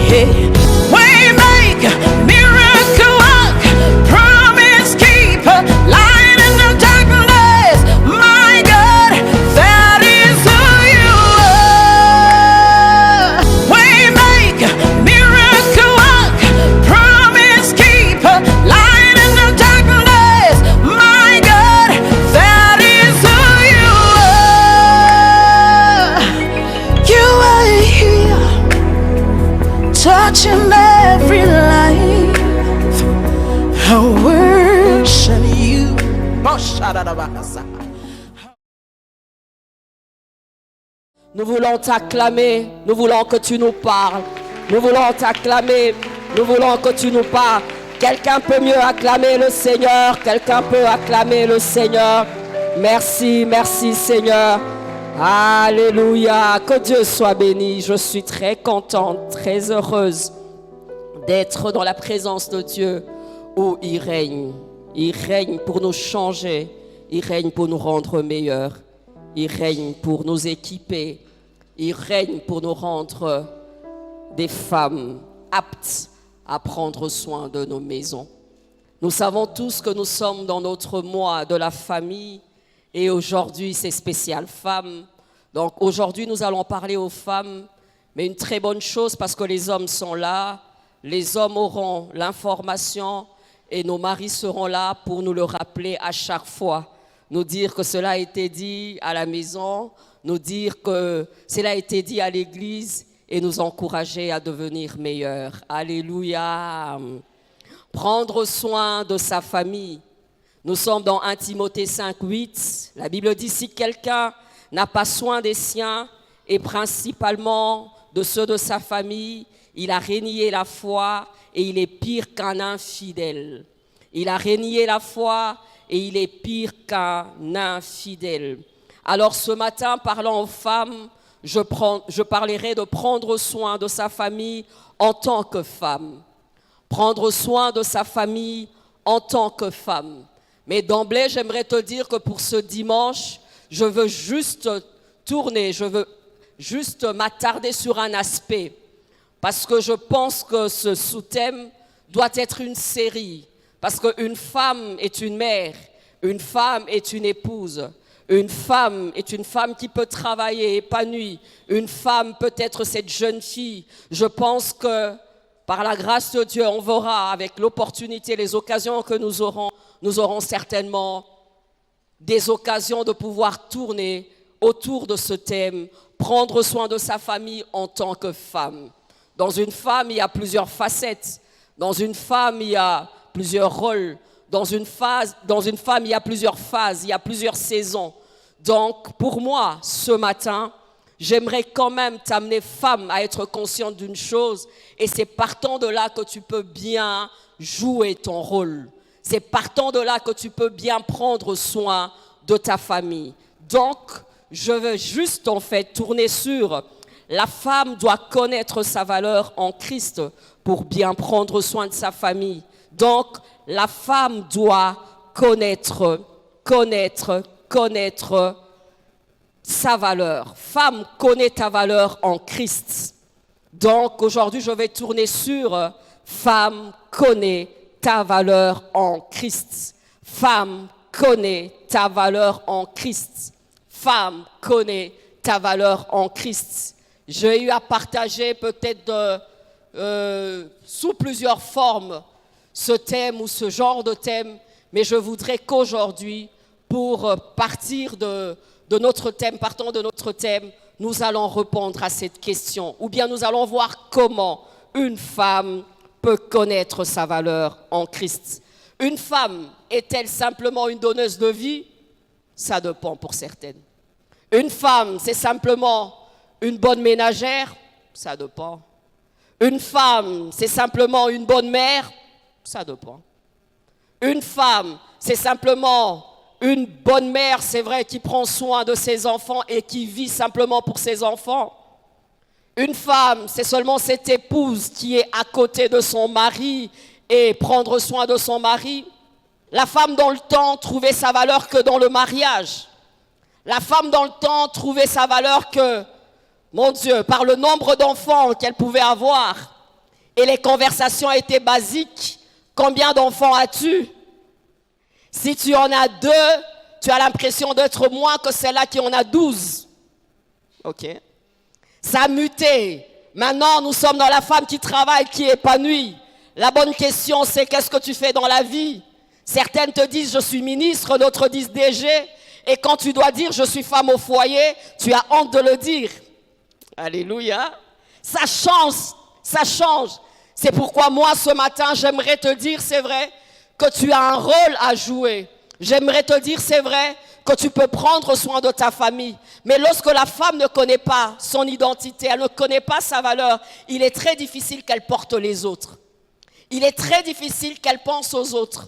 Hey. Waymaker, miracle work, promise keeper, light in the darkness. My God, that is who you are. Waymaker, miracle work, promise keeper, light in the darkness. My God, that is who you are. You are here, touching every life. I worship you. Nous voulons t'acclamer, nous voulons que tu nous parles. Nous voulons t'acclamer, nous voulons que tu nous parles. Quelqu'un peut mieux acclamer le Seigneur, quelqu'un peut acclamer le Seigneur. Merci, merci Seigneur. Alléluia, que Dieu soit béni. Je suis très contente, très heureuse d'être dans la présence de Dieu où il règne. Il règne pour nous changer, il règne pour nous rendre meilleurs, il règne pour nous équiper, il règne pour nous rendre des femmes aptes à prendre soin de nos maisons. Nous savons tous que nous sommes dans notre mois de la famille et aujourd'hui c'est spécial femmes. Donc aujourd'hui nous allons parler aux femmes, mais une très bonne chose parce que les hommes sont là, les hommes auront l'information et nos maris seront là pour nous le rappeler à chaque fois. Nous dire que cela a été dit à la maison, nous dire que cela a été dit à l'église et nous encourager à devenir meilleurs. Alléluia. Prendre soin de sa famille. Nous sommes dans 1 Timothée 5:8. La Bible dit si quelqu'un n'a pas soin des siens et principalement de ceux de sa famille, il a renié la foi et il est pire qu'un infidèle. Il a renié la foi et il est pire qu'un infidèle. Alors ce matin, parlant aux femmes, je parlerai de prendre soin de sa famille en tant que femme. Prendre soin de sa famille en tant que femme. Mais d'emblée, j'aimerais te dire que pour ce dimanche, je veux juste tourner, je veux juste m'attarder sur un aspect. Parce que je pense que ce sous-thème doit être une série. Parce qu'une femme est une mère, une femme est une épouse, une femme est une femme qui peut travailler épanouie, une femme peut être cette jeune fille. Je pense que par la grâce de Dieu, on verra avec l'opportunité, les occasions que nous aurons certainement des occasions de pouvoir tourner autour de ce thème, prendre soin de sa famille en tant que femme. Dans une femme, il y a plusieurs facettes. Dans une femme, il y a plusieurs rôles. Dans une femme, il y a plusieurs phases, il y a plusieurs saisons. Donc, pour moi, ce matin, j'aimerais quand même t'amener, femme, à être consciente d'une chose. Et c'est partant de là que tu peux bien jouer ton rôle. C'est partant de là que tu peux bien prendre soin de ta famille. Donc, je veux juste en fait tourner sur la femme doit connaître sa valeur en Christ pour bien prendre soin de sa famille. Donc, la femme doit connaître sa valeur. Femme, connais ta valeur en Christ. Donc, aujourd'hui, je vais tourner sur femme, connais ta valeur en Christ. Femme, connais ta valeur en Christ. Femme, connais ta valeur en Christ. J'ai eu à partager peut-être sous plusieurs formes ce thème ou ce genre de thème, mais je voudrais qu'aujourd'hui, pour partir de notre thème, partant de notre thème, nous allons répondre à cette question, ou bien nous allons voir comment une femme peut connaître sa valeur en Christ. Une femme est-elle simplement une donneuse de vie? Ça dépend pour certaines. Une femme, c'est simplement une bonne ménagère? Ça dépend. Une femme, c'est simplement une bonne mère? Ça dépend. Une femme, c'est simplement une bonne mère, c'est vrai, qui prend soin de ses enfants et qui vit simplement pour ses enfants. Une femme, c'est seulement cette épouse qui est à côté de son mari et prendre soin de son mari. La femme dans le temps trouvait sa valeur que dans le mariage. La femme dans le temps trouvait sa valeur que mon Dieu, par le nombre d'enfants qu'elle pouvait avoir. Et les conversations étaient basiques. Combien d'enfants as-tu? Si tu en as 2, tu as l'impression d'être moins que celle-là qui en a 12. Ok. Ça a muté. Maintenant, nous sommes dans la femme qui travaille, qui est épanouie. La bonne question, c'est qu'est-ce que tu fais dans la vie? Certaines te disent, je suis ministre, d'autres disent DG. Et quand tu dois dire, je suis femme au foyer, tu as honte de le dire. Alléluia. Ça change, ça change. C'est pourquoi moi, ce matin, j'aimerais te dire, c'est vrai, que tu as un rôle à jouer. J'aimerais te dire, c'est vrai, que tu peux prendre soin de ta famille. Mais lorsque la femme ne connaît pas son identité, elle ne connaît pas sa valeur, il est très difficile qu'elle porte les autres. Il est très difficile qu'elle pense aux autres.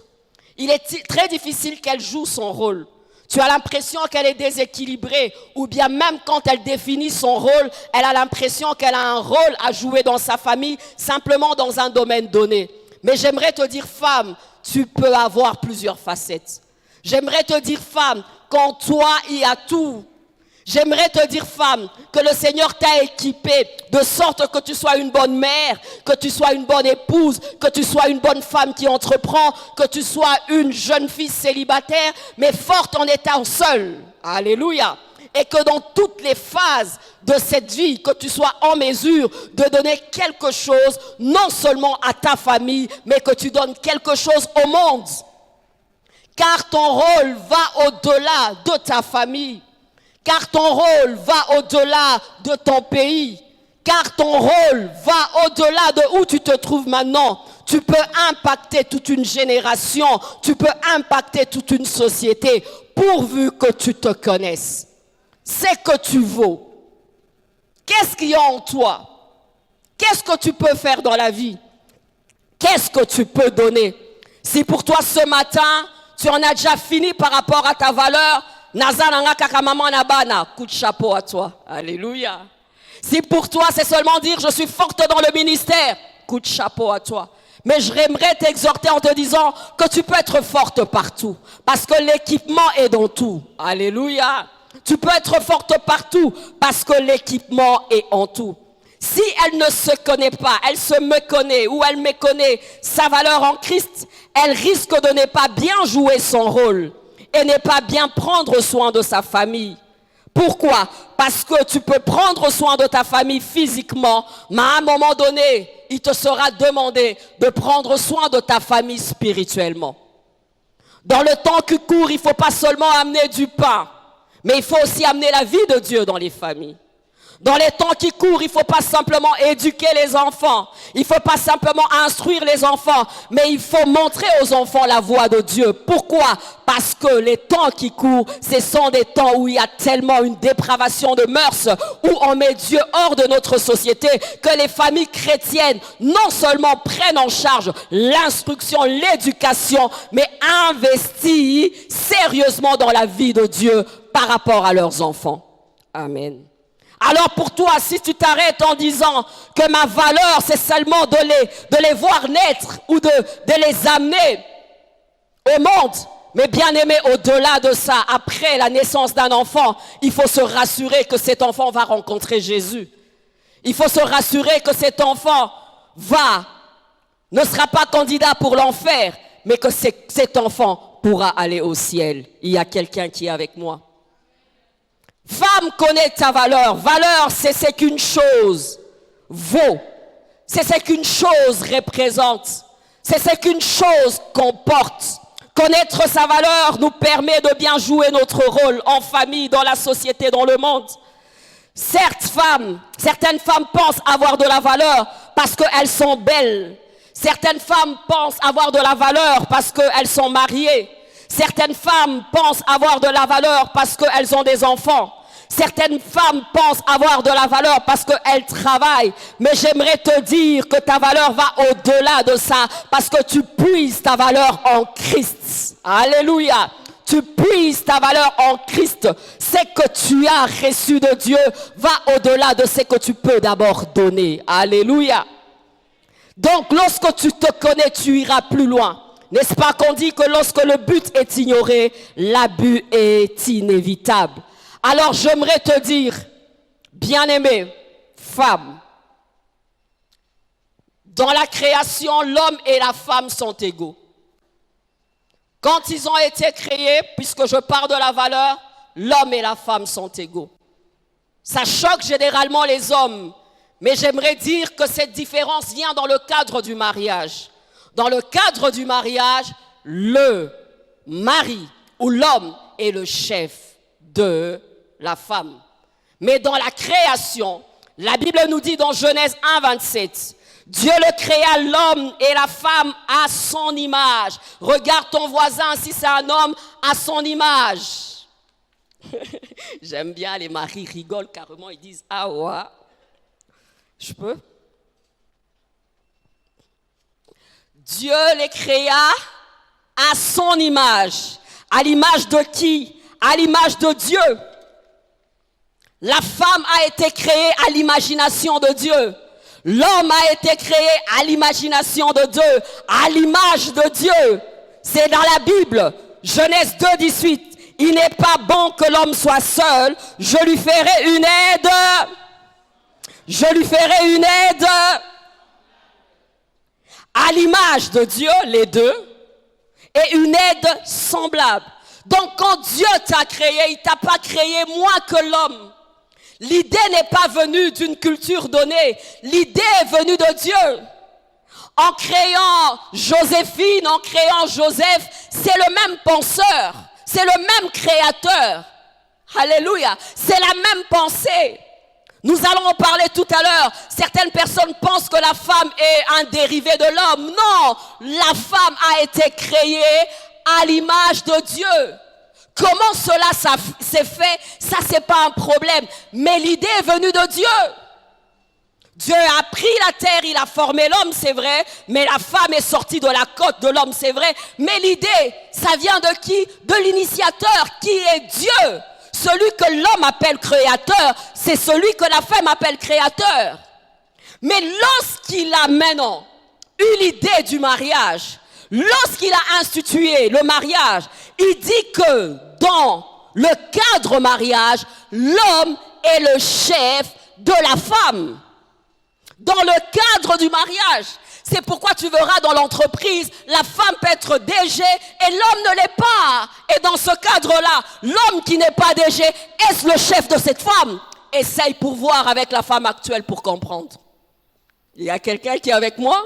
Il est très difficile qu'elle joue son rôle. Tu as l'impression qu'elle est déséquilibrée, ou bien même quand elle définit son rôle, elle a l'impression qu'elle a un rôle à jouer dans sa famille, simplement dans un domaine donné. Mais j'aimerais te dire, femme, tu peux avoir plusieurs facettes. J'aimerais te dire, femme, qu'en toi, il y a tout. J'aimerais te dire, femme, que le Seigneur t'a équipée de sorte que tu sois une bonne mère, que tu sois une bonne épouse, que tu sois une bonne femme qui entreprend, que tu sois une jeune fille célibataire, mais forte en étant seule. Alléluia. Et que dans toutes les phases de cette vie, que tu sois en mesure de donner quelque chose, non seulement à ta famille, mais que tu donnes quelque chose au monde. Car ton rôle va au-delà de ta famille. Car ton rôle va au-delà de ton pays. Car ton rôle va au-delà de où tu te trouves maintenant. Tu peux impacter toute une génération. Tu peux impacter toute une société pourvu que tu te connaisses. C'est que tu vaux. Qu'est-ce qu'il y a en toi? Qu'est-ce que tu peux faire dans la vie? Qu'est-ce que tu peux donner? Si pour toi ce matin, tu en as déjà fini par rapport à ta valeur, Nazananga kakamama nabana, coup de chapeau à toi. Alléluia. Si pour toi c'est seulement dire je suis forte dans le ministère, coup de chapeau à toi. Mais j'aimerais t'exhorter en te disant que tu peux être forte partout. Parce que l'équipement est dans tout. Alléluia. Tu peux être forte partout parce que l'équipement est en tout. Si elle ne se connaît pas, elle se méconnaît ou elle méconnaît sa valeur en Christ, elle risque de ne pas bien jouer son rôle et ne pas bien prendre soin de sa famille. Pourquoi? Parce que tu peux prendre soin de ta famille physiquement, mais à un moment donné, il te sera demandé de prendre soin de ta famille spirituellement. Dans le temps qui court, il ne faut pas seulement amener du pain, mais il faut aussi amener la vie de Dieu dans les familles. Dans les temps qui courent, il ne faut pas simplement éduquer les enfants. Il ne faut pas simplement instruire les enfants. Mais il faut montrer aux enfants la voie de Dieu. Pourquoi? Parce que les temps qui courent, ce sont des temps où il y a tellement une dépravation de mœurs, où on met Dieu hors de notre société, que les familles chrétiennes non seulement prennent en charge l'instruction, l'éducation, mais investissent sérieusement dans la vie de Dieu par rapport à leurs enfants. Amen. Alors pour toi, si tu t'arrêtes en disant que ma valeur, c'est seulement de les voir naître ou de les amener au monde, mais bien aimé, au-delà de ça, après la naissance d'un enfant, il faut se rassurer que cet enfant va rencontrer Jésus. Il faut se rassurer que cet enfant ne sera pas candidat pour l'enfer, mais que cet enfant pourra aller au ciel. Il y a quelqu'un qui est avec moi. Femme, connaît ta valeur. Valeur, c'est ce qu'une chose vaut. C'est ce qu'une chose représente. C'est ce qu'une chose comporte. Connaître sa valeur nous permet de bien jouer notre rôle en famille, dans la société, dans le monde. Certaines femmes pensent avoir de la valeur parce qu'elles sont belles. Certaines femmes pensent avoir de la valeur parce qu'elles sont mariées. Certaines femmes pensent avoir de la valeur parce qu'elles ont des enfants. Certaines femmes pensent avoir de la valeur parce qu'elles travaillent. Mais j'aimerais te dire que ta valeur va au-delà de ça. Parce que tu puises ta valeur en Christ. Alléluia. Tu puises ta valeur en Christ. Ce que tu as reçu de Dieu va au-delà de ce que tu peux d'abord donner. Alléluia. Donc lorsque tu te connais, tu iras plus loin. N'est-ce pas qu'on dit que lorsque le but est ignoré, l'abus est inévitable? Alors j'aimerais te dire, bien-aimé, femme. Dans la création, l'homme et la femme sont égaux. Quand ils ont été créés, puisque je parle de la valeur, l'homme et la femme sont égaux. Ça choque généralement les hommes, mais j'aimerais dire que cette différence vient dans le cadre du mariage. Dans le cadre du mariage, le mari ou l'homme est le chef de la femme. Mais dans la création, la Bible nous dit dans Genèse 1, 27, Dieu le créa l'homme et la femme à son image. Regarde ton voisin, si c'est un homme, à son image. J'aime bien, les maris rigolent carrément, ils disent « Ah ouais, je peux ?» Dieu les créa à son image. À l'image de qui? À l'image de Dieu. La femme a été créée à l'imagination de Dieu. L'homme a été créé à l'imagination de Dieu, à l'image de Dieu. C'est dans la Bible, Genèse 2, 18. Il n'est pas bon que l'homme soit seul, je lui ferai une aide. Je lui ferai une aide. À l'image de Dieu, les deux, et une aide semblable. Donc quand Dieu t'a créé, il ne t'a pas créé moins que l'homme. L'idée n'est pas venue d'une culture donnée. L'idée est venue de Dieu. En créant Joséphine, en créant Joseph, c'est le même penseur. C'est le même créateur. Alléluia. C'est la même pensée. Nous allons en parler tout à l'heure. Certaines personnes pensent que la femme est un dérivé de l'homme. Non, la femme a été créée à l'image de Dieu. Comment cela s'est fait, ça c'est pas un problème. Mais l'idée est venue de Dieu. Dieu a pris la terre, il a formé l'homme, c'est vrai. Mais la femme est sortie de la côte de l'homme, c'est vrai. Mais l'idée, ça vient de qui? De l'initiateur, qui est Dieu. Celui que l'homme appelle créateur, c'est celui que la femme appelle créateur. Mais lorsqu'il a maintenant eu l'idée du mariage, lorsqu'il a institué le mariage, il dit que dans le cadre mariage, l'homme est le chef de la femme. Dans le cadre du mariage. C'est pourquoi tu verras dans l'entreprise, la femme peut être DG et l'homme ne l'est pas. Et dans ce cadre-là, l'homme qui n'est pas DG, est-ce le chef de cette femme? Essaye pour voir avec la femme actuelle pour comprendre. Il y a quelqu'un qui est avec moi?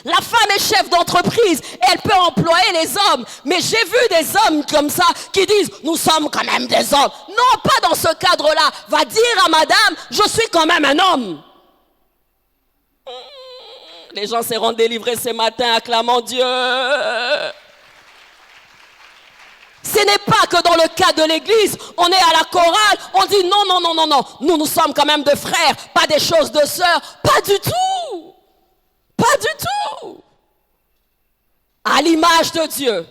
La femme est chef d'entreprise et elle peut employer les hommes. Mais j'ai vu des hommes comme ça qui disent « Nous sommes quand même des hommes ». Non, pas dans ce cadre-là. Va dire à madame « Je suis quand même un homme ». Les gens seront délivrés ce matin acclamant Dieu. Ce n'est pas que dans le cas de l'église, on est à la chorale, on dit non. Nous sommes quand même des frères, pas des choses de sœurs. Pas du tout. Pas du tout. À l'image de Dieu.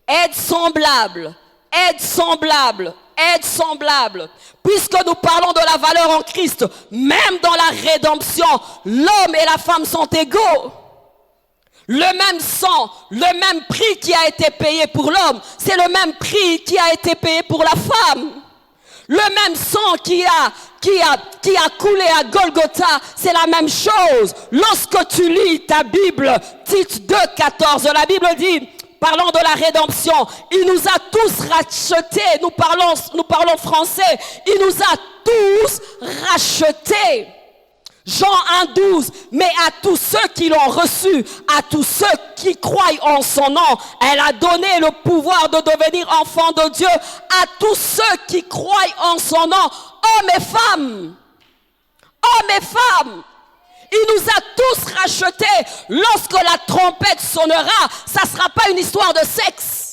Aide semblable. Aide semblable. Aide semblable. Puisque nous parlons de la valeur en Christ, même dans la rédemption, l'homme et la femme sont égaux. Le même sang, le même prix qui a été payé pour l'homme, c'est le même prix qui a été payé pour la femme. Le même sang qui a coulé à Golgotha, c'est la même chose. Lorsque tu lis ta Bible, Tite 2, 14, la Bible dit, parlant de la rédemption, il nous a tous rachetés, nous parlons français, il nous a tous rachetés. Jean 1,12, mais à tous ceux qui l'ont reçu, à tous ceux qui croient en son nom, elle a donné le pouvoir de devenir enfants de Dieu, à tous ceux qui croient en son nom, hommes et femmes. Hommes et femmes. Il nous a tous rachetés. Lorsque la trompette sonnera, ça ne sera pas une histoire de sexe.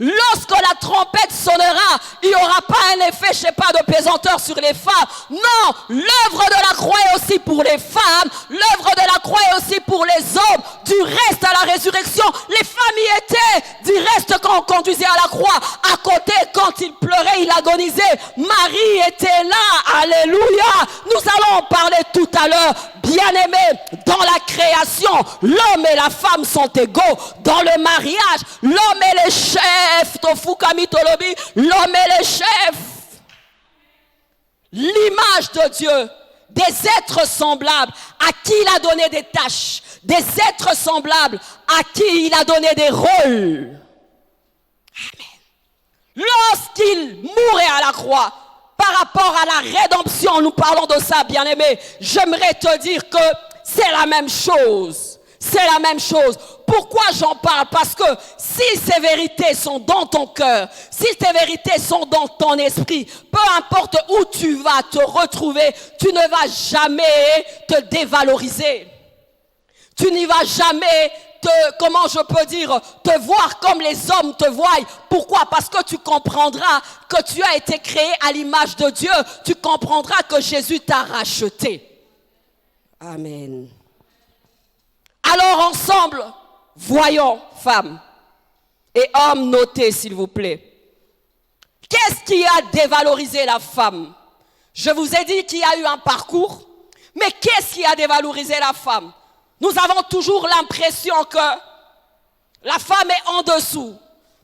Lorsque la trompette sonnera, il n'y aura pas un effet, je sais pas, de pesanteur sur les femmes. Non, l'œuvre de la croix est aussi pour les femmes. L'œuvre de la croix est aussi pour les hommes. Du reste à la résurrection, les femmes y étaient. Du reste quand on conduisait à la croix, à côté, quand il pleurait, il agonisait. Marie était là. Alléluia. Nous allons en parler tout à l'heure. Bien-aimés, dans la création, l'homme et la femme sont égaux. Dans le mariage, l'homme est le chef. L'homme est le chef. L'image de Dieu des êtres semblables à qui il a donné des tâches, des êtres semblables à qui il a donné des rôles. Amen. Lorsqu'il mourait à la croix, par rapport à la rédemption, nous parlons de ça, bien-aimé, j'aimerais te dire que c'est la même chose. C'est la même chose. Pourquoi j'en parle? Parce que si ces vérités sont dans ton cœur, si ces vérités sont dans ton esprit, peu importe où tu vas te retrouver, tu ne vas jamais te dévaloriser. Tu n'y vas jamais comment je peux dire, te voir comme les hommes te voient. Pourquoi? Parce que tu comprendras que tu as été créé à l'image de Dieu. Tu comprendras que Jésus t'a racheté. Amen. Alors ensemble, voyons, femmes et hommes, notez s'il vous plaît. Qu'est-ce qui a dévalorisé la femme? Je vous ai dit qu'il y a eu un parcours, mais qu'est-ce qui a dévalorisé la femme? Nous avons toujours l'impression que la femme est en dessous,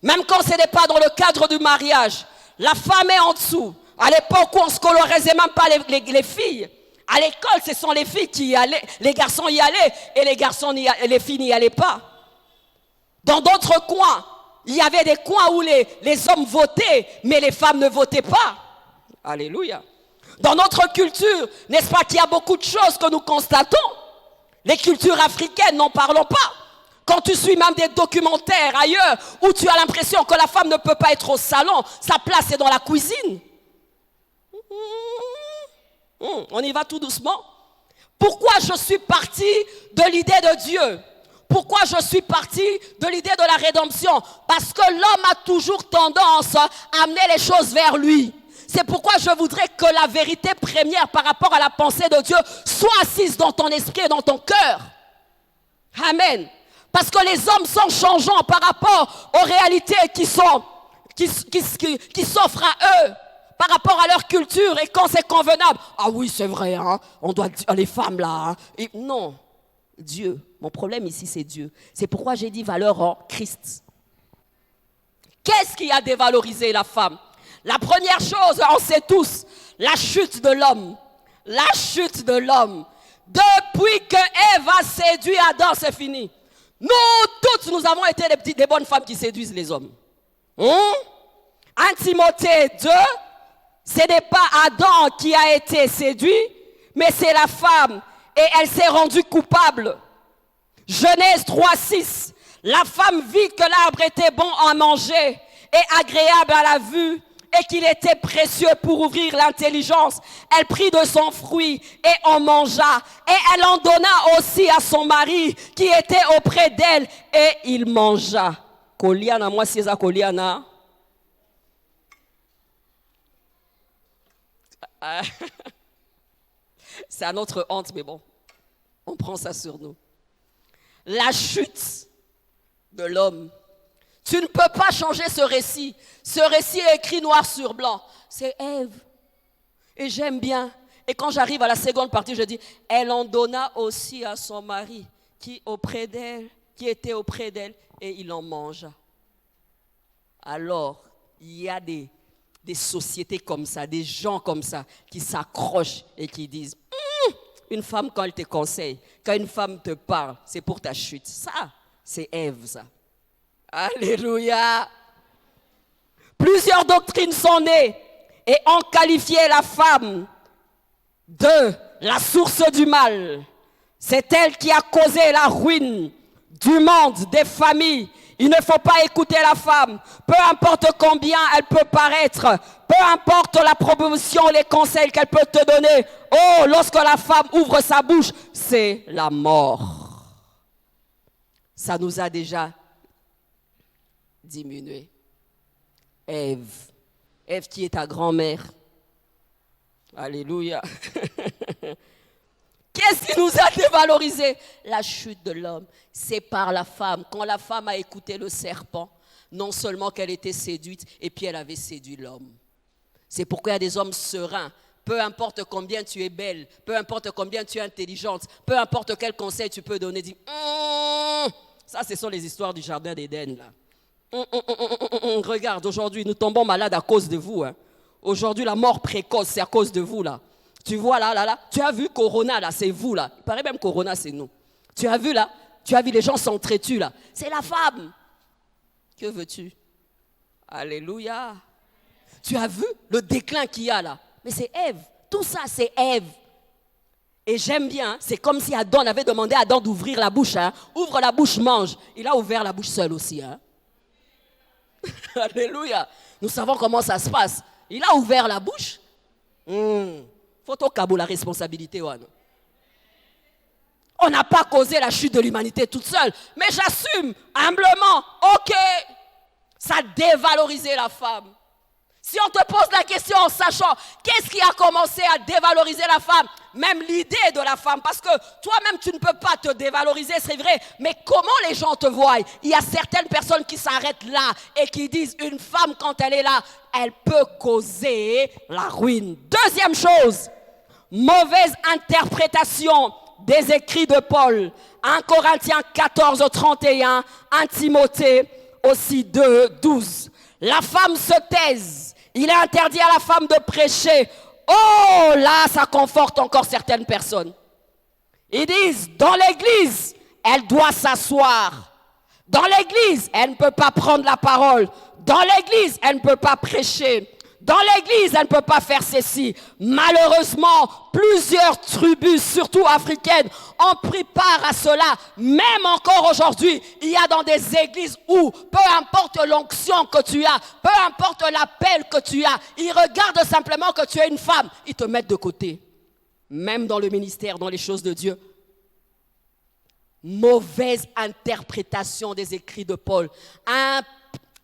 même quand ce n'est pas dans le cadre du mariage. La femme est en dessous. À l'époque où on ne scolarisait même pas les filles, à l'école, ce sont les filles qui y allaient, les garçons y allaient, et les filles n'y allaient pas. Dans d'autres coins, il y avait des coins où les hommes votaient, mais les femmes ne votaient pas. Alléluia. Dans notre culture, n'est-ce pas qu'il y a beaucoup de choses que nous constatons? Les cultures africaines, n'en parlons pas. Quand tu suis même des documentaires ailleurs, où tu as l'impression que la femme ne peut pas être au salon, sa place est dans la cuisine. On y va tout doucement. Pourquoi je suis partie de l'idée de Dieu? Pourquoi je suis partie de l'idée de la rédemption? Parce que l'homme a toujours tendance à amener les choses vers lui. C'est pourquoi je voudrais que la vérité première par rapport à la pensée de Dieu soit assise dans ton esprit et dans ton cœur. Amen. Parce que les hommes sont changeants par rapport aux réalités qui s'offrent à eux, par rapport à leur culture et quand c'est convenable. Ah oui, c'est vrai, hein, on doit dire les femmes là. Hein. Et non, Dieu. Mon problème ici, c'est Dieu. C'est pourquoi j'ai dit valeur en Christ. Qu'est-ce qui a dévalorisé la femme? La première chose, on sait tous, la chute de l'homme. La chute de l'homme. Depuis que Ève a séduit Adam, c'est fini. Nous toutes, nous avons été des bonnes femmes qui séduisent les hommes. 1 Timothée 2, ce n'est pas Adam qui a été séduit, mais c'est la femme. Et elle s'est rendue coupable. Genèse 3:6, la femme vit que l'arbre était bon à manger et agréable à la vue, et qu'il était précieux pour ouvrir l'intelligence. Elle prit de son fruit et en mangea. Et elle en donna aussi à son mari qui était auprès d'elle et il mangea. Koliana, moi c'est ça Koliana. C'est à notre honte, mais bon, on prend ça sur nous. La chute de l'homme. Tu ne peux pas changer ce récit. Ce récit est écrit noir sur blanc. C'est Ève. Et j'aime bien. Et quand j'arrive à la seconde partie, je dis, elle en donna aussi à son mari qui était auprès d'elle, et il en mangea. Alors, il y a des sociétés comme ça, des gens comme ça, qui s'accrochent et qui disent, une femme quand elle te conseille, quand une femme te parle, c'est pour ta chute. Ça, c'est Ève, ça. Alléluia. Plusieurs doctrines sont nées et ont qualifié la femme de la source du mal. C'est elle qui a causé la ruine du monde, des familles. Il ne faut pas écouter la femme, peu importe combien elle peut paraître, peu importe la proposition, les conseils qu'elle peut te donner. Oh, lorsque la femme ouvre sa bouche, c'est la mort. Ça nous a déjà diminué. Ève qui est ta grand-mère. Alléluia. Qu'est-ce qui nous a dévalorisé? La chute de l'homme. C'est par la femme. Quand la femme a écouté le serpent, non seulement qu'elle était séduite, et puis elle avait séduit l'homme. C'est pourquoi il y a des hommes sereins. Peu importe combien tu es belle, peu importe combien tu es intelligente, peu importe quel conseil tu peux donner, dis, ça, ce sont les histoires du jardin d'Éden, là. Regarde, aujourd'hui, nous tombons malades à cause de vous. Hein. Aujourd'hui, la mort précoce, c'est à cause de vous, là. Tu vois là, tu as vu Corona là, c'est vous là. Il paraît même Corona, c'est nous. Tu as vu là, tu as vu les gens s'entretuent là. C'est la femme. Que veux-tu? Alléluia. Tu as vu le déclin qu'il y a là. Mais c'est Ève. Tout ça, c'est Ève. Et j'aime bien, c'est comme si Adam avait demandé à Adam d'ouvrir la bouche. Hein. Ouvre la bouche, mange. Il a ouvert la bouche seul aussi. Hein. Alléluia. Nous savons comment ça se passe. Il a ouvert la bouche. Faut au cabot la responsabilité. Ouais. On n'a pas causé la chute de l'humanité toute seule. Mais j'assume humblement. Ok. Ça a dévalorisé la femme. Si on te pose la question en sachant qu'est-ce qui a commencé à dévaloriser la femme, même l'idée de la femme, parce que toi-même tu ne peux pas te dévaloriser, c'est vrai, mais comment les gens te voient? Il y a certaines personnes qui s'arrêtent là et qui disent une femme quand elle est là, elle peut causer la ruine. Deuxième chose, mauvaise interprétation des écrits de Paul. 1 Corinthiens 14, 31, 1 Timothée aussi 2, 12. La femme se taise. Il est interdit à la femme de prêcher. Oh, là, ça conforte encore certaines personnes. Ils disent, dans l'église, elle doit s'asseoir. Dans l'église, elle ne peut pas prendre la parole. Dans l'église, elle ne peut pas prêcher. Dans l'église, elle ne peut pas faire ceci. Malheureusement, plusieurs tribus, surtout africaines, ont pris part à cela. Même encore aujourd'hui, il y a dans des églises où, peu importe l'onction que tu as, peu importe l'appel que tu as, ils regardent simplement que tu es une femme. Ils te mettent de côté. Même dans le ministère, dans les choses de Dieu. Mauvaise interprétation des écrits de Paul.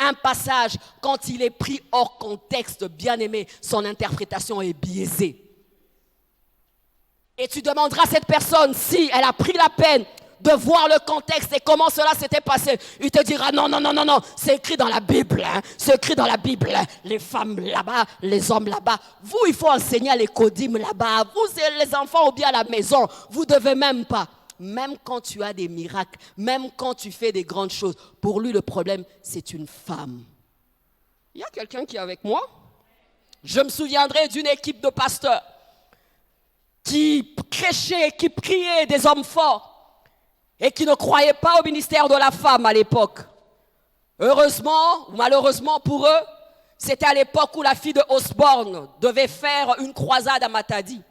Un passage, quand il est pris hors contexte, bien aimé, son interprétation est biaisée. Et tu demanderas à cette personne si elle a pris la peine de voir le contexte et comment cela s'était passé. Il te dira non, c'est écrit dans la Bible. Hein. C'est écrit dans la Bible. Les femmes là-bas, les hommes là-bas. Vous, il faut enseigner à l'écodim là-bas. Vous, les enfants ou bien à la maison, vous ne devez même pas. Même quand tu as des miracles, même quand tu fais des grandes choses, pour lui, le problème, c'est une femme. Il y a quelqu'un qui est avec moi? Je me souviendrai d'une équipe de pasteurs qui prêchaient, qui priaient des hommes forts et qui ne croyaient pas au ministère de la femme à l'époque. Heureusement ou malheureusement pour eux, c'était à l'époque où la fille de Osborne devait faire une croisade à Matadi.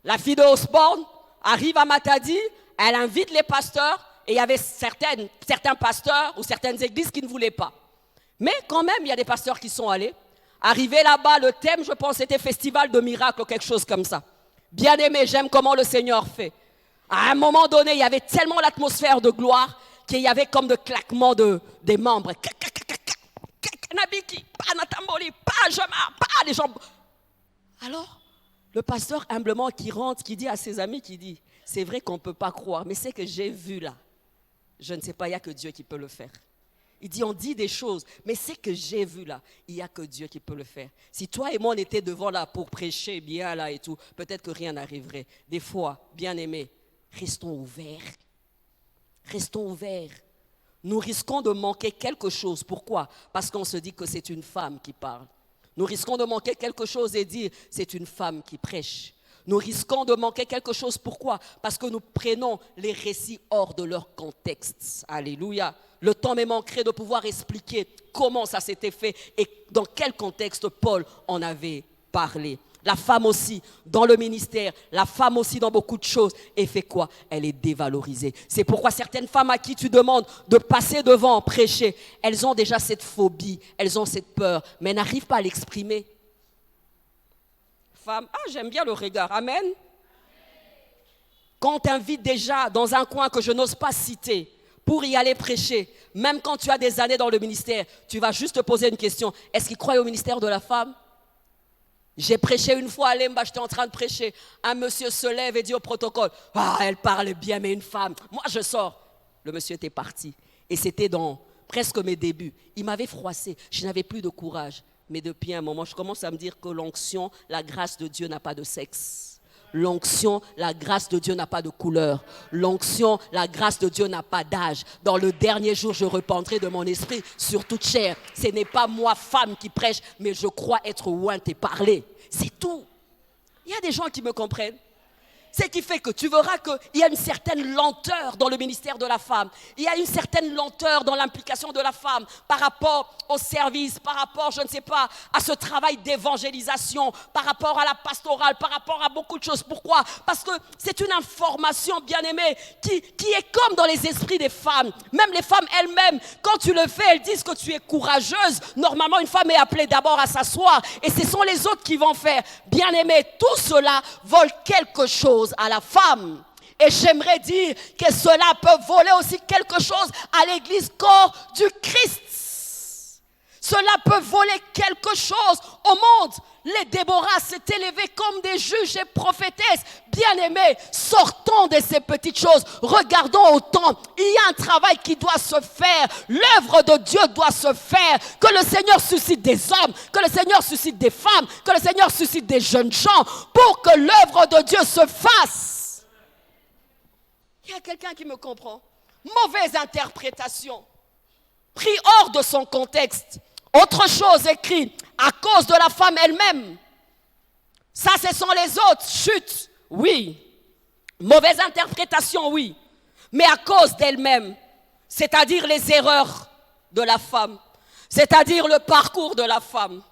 La fille de Osborne arrive à Matadi. Elle invite les pasteurs et il y avait certains pasteurs ou certaines églises qui ne voulaient pas. Mais quand même, il y a des pasteurs qui sont allés. Arrivés là-bas, le thème, je pense, c'était Festival de miracles ou quelque chose comme ça. Bien aimé, j'aime comment le Seigneur fait. À un moment donné, il y avait tellement l'atmosphère de gloire qu'il y avait comme de claquements des membres. Les gens. Alors, le pasteur humblement qui rentre, qui dit à ses amis, qui dit, c'est vrai qu'on ne peut pas croire, mais c'est que j'ai vu là. Je ne sais pas, il n'y a que Dieu qui peut le faire. Il dit, on dit des choses, mais c'est que j'ai vu là. Il n'y a que Dieu qui peut le faire. Si toi et moi, on était devant là pour prêcher bien là et tout, peut-être que rien n'arriverait. Des fois, bien aimés, restons ouverts. Restons ouverts. Nous risquons de manquer quelque chose. Pourquoi? Parce qu'on se dit que c'est une femme qui parle. Nous risquons de manquer quelque chose et dire, c'est une femme qui prêche. Nous risquons de manquer quelque chose. Pourquoi? Parce que nous prenons les récits hors de leur contexte. Alléluia. Le temps me manquerait de pouvoir expliquer comment ça s'était fait et dans quel contexte Paul en avait parlé. La femme aussi, dans le ministère, la femme aussi dans beaucoup de choses, elle fait quoi? Elle est dévalorisée. C'est pourquoi certaines femmes à qui tu demandes de passer devant, prêcher, elles ont déjà cette phobie, elles ont cette peur, mais elles n'arrivent pas à l'exprimer. Femme, j'aime bien le regard, amen. Quand on t'invite déjà dans un coin que je n'ose pas citer, pour y aller prêcher, même quand tu as des années dans le ministère, tu vas juste te poser une question. Est-ce qu'il croit au ministère de la femme? J'ai prêché une fois à Lemba, j'étais en train de prêcher. Un monsieur se lève et dit au protocole, elle parle bien, mais une femme. Moi, je sors. Le monsieur était parti. Et c'était dans presque mes débuts. Il m'avait froissé. Je n'avais plus de courage. Mais depuis un moment, je commence à me dire que l'onction, la grâce de Dieu n'a pas de sexe. L'onction, la grâce de Dieu n'a pas de couleur. L'onction, la grâce de Dieu n'a pas d'âge. Dans le dernier jour, je repenterai de mon esprit sur toute chair. Ce n'est pas moi, femme, qui prêche, mais je crois être oint et parler. C'est tout. Il y a des gens qui me comprennent. Ce qui fait que tu verras qu'il y a une certaine lenteur dans le ministère de la femme. Il y a une certaine lenteur dans l'implication de la femme par rapport au service, par rapport, je ne sais pas, à ce travail d'évangélisation, par rapport à la pastorale, par rapport à beaucoup de choses. Pourquoi? Parce que c'est une information, bien-aimée, qui est comme dans les esprits des femmes. Même les femmes elles-mêmes, quand tu le fais, elles disent que tu es courageuse. Normalement, une femme est appelée d'abord à s'asseoir et ce sont les autres qui vont faire. Bien-aimée, tout cela vole quelque chose à la femme. Et j'aimerais dire que cela peut voler aussi quelque chose à l'église corps du Christ. Cela peut voler quelque chose au monde. Les Déborah s'étaient levés comme des juges et prophétesses. Bien-aimés, sortons de ces petites choses. Regardons au temps. Il y a un travail qui doit se faire. L'œuvre de Dieu doit se faire. Que le Seigneur suscite des hommes, que le Seigneur suscite des femmes, que le Seigneur suscite des jeunes gens pour que l'œuvre de Dieu se fasse. Il y a quelqu'un qui me comprend. Mauvaise interprétation. Pris hors de son contexte. Autre chose écrit, à cause de la femme elle-même. Ça, ce sont les autres. Chut, oui. Mauvaise interprétation, oui. Mais à cause d'elle-même, c'est-à-dire les erreurs de la femme, c'est-à-dire le parcours de la femme,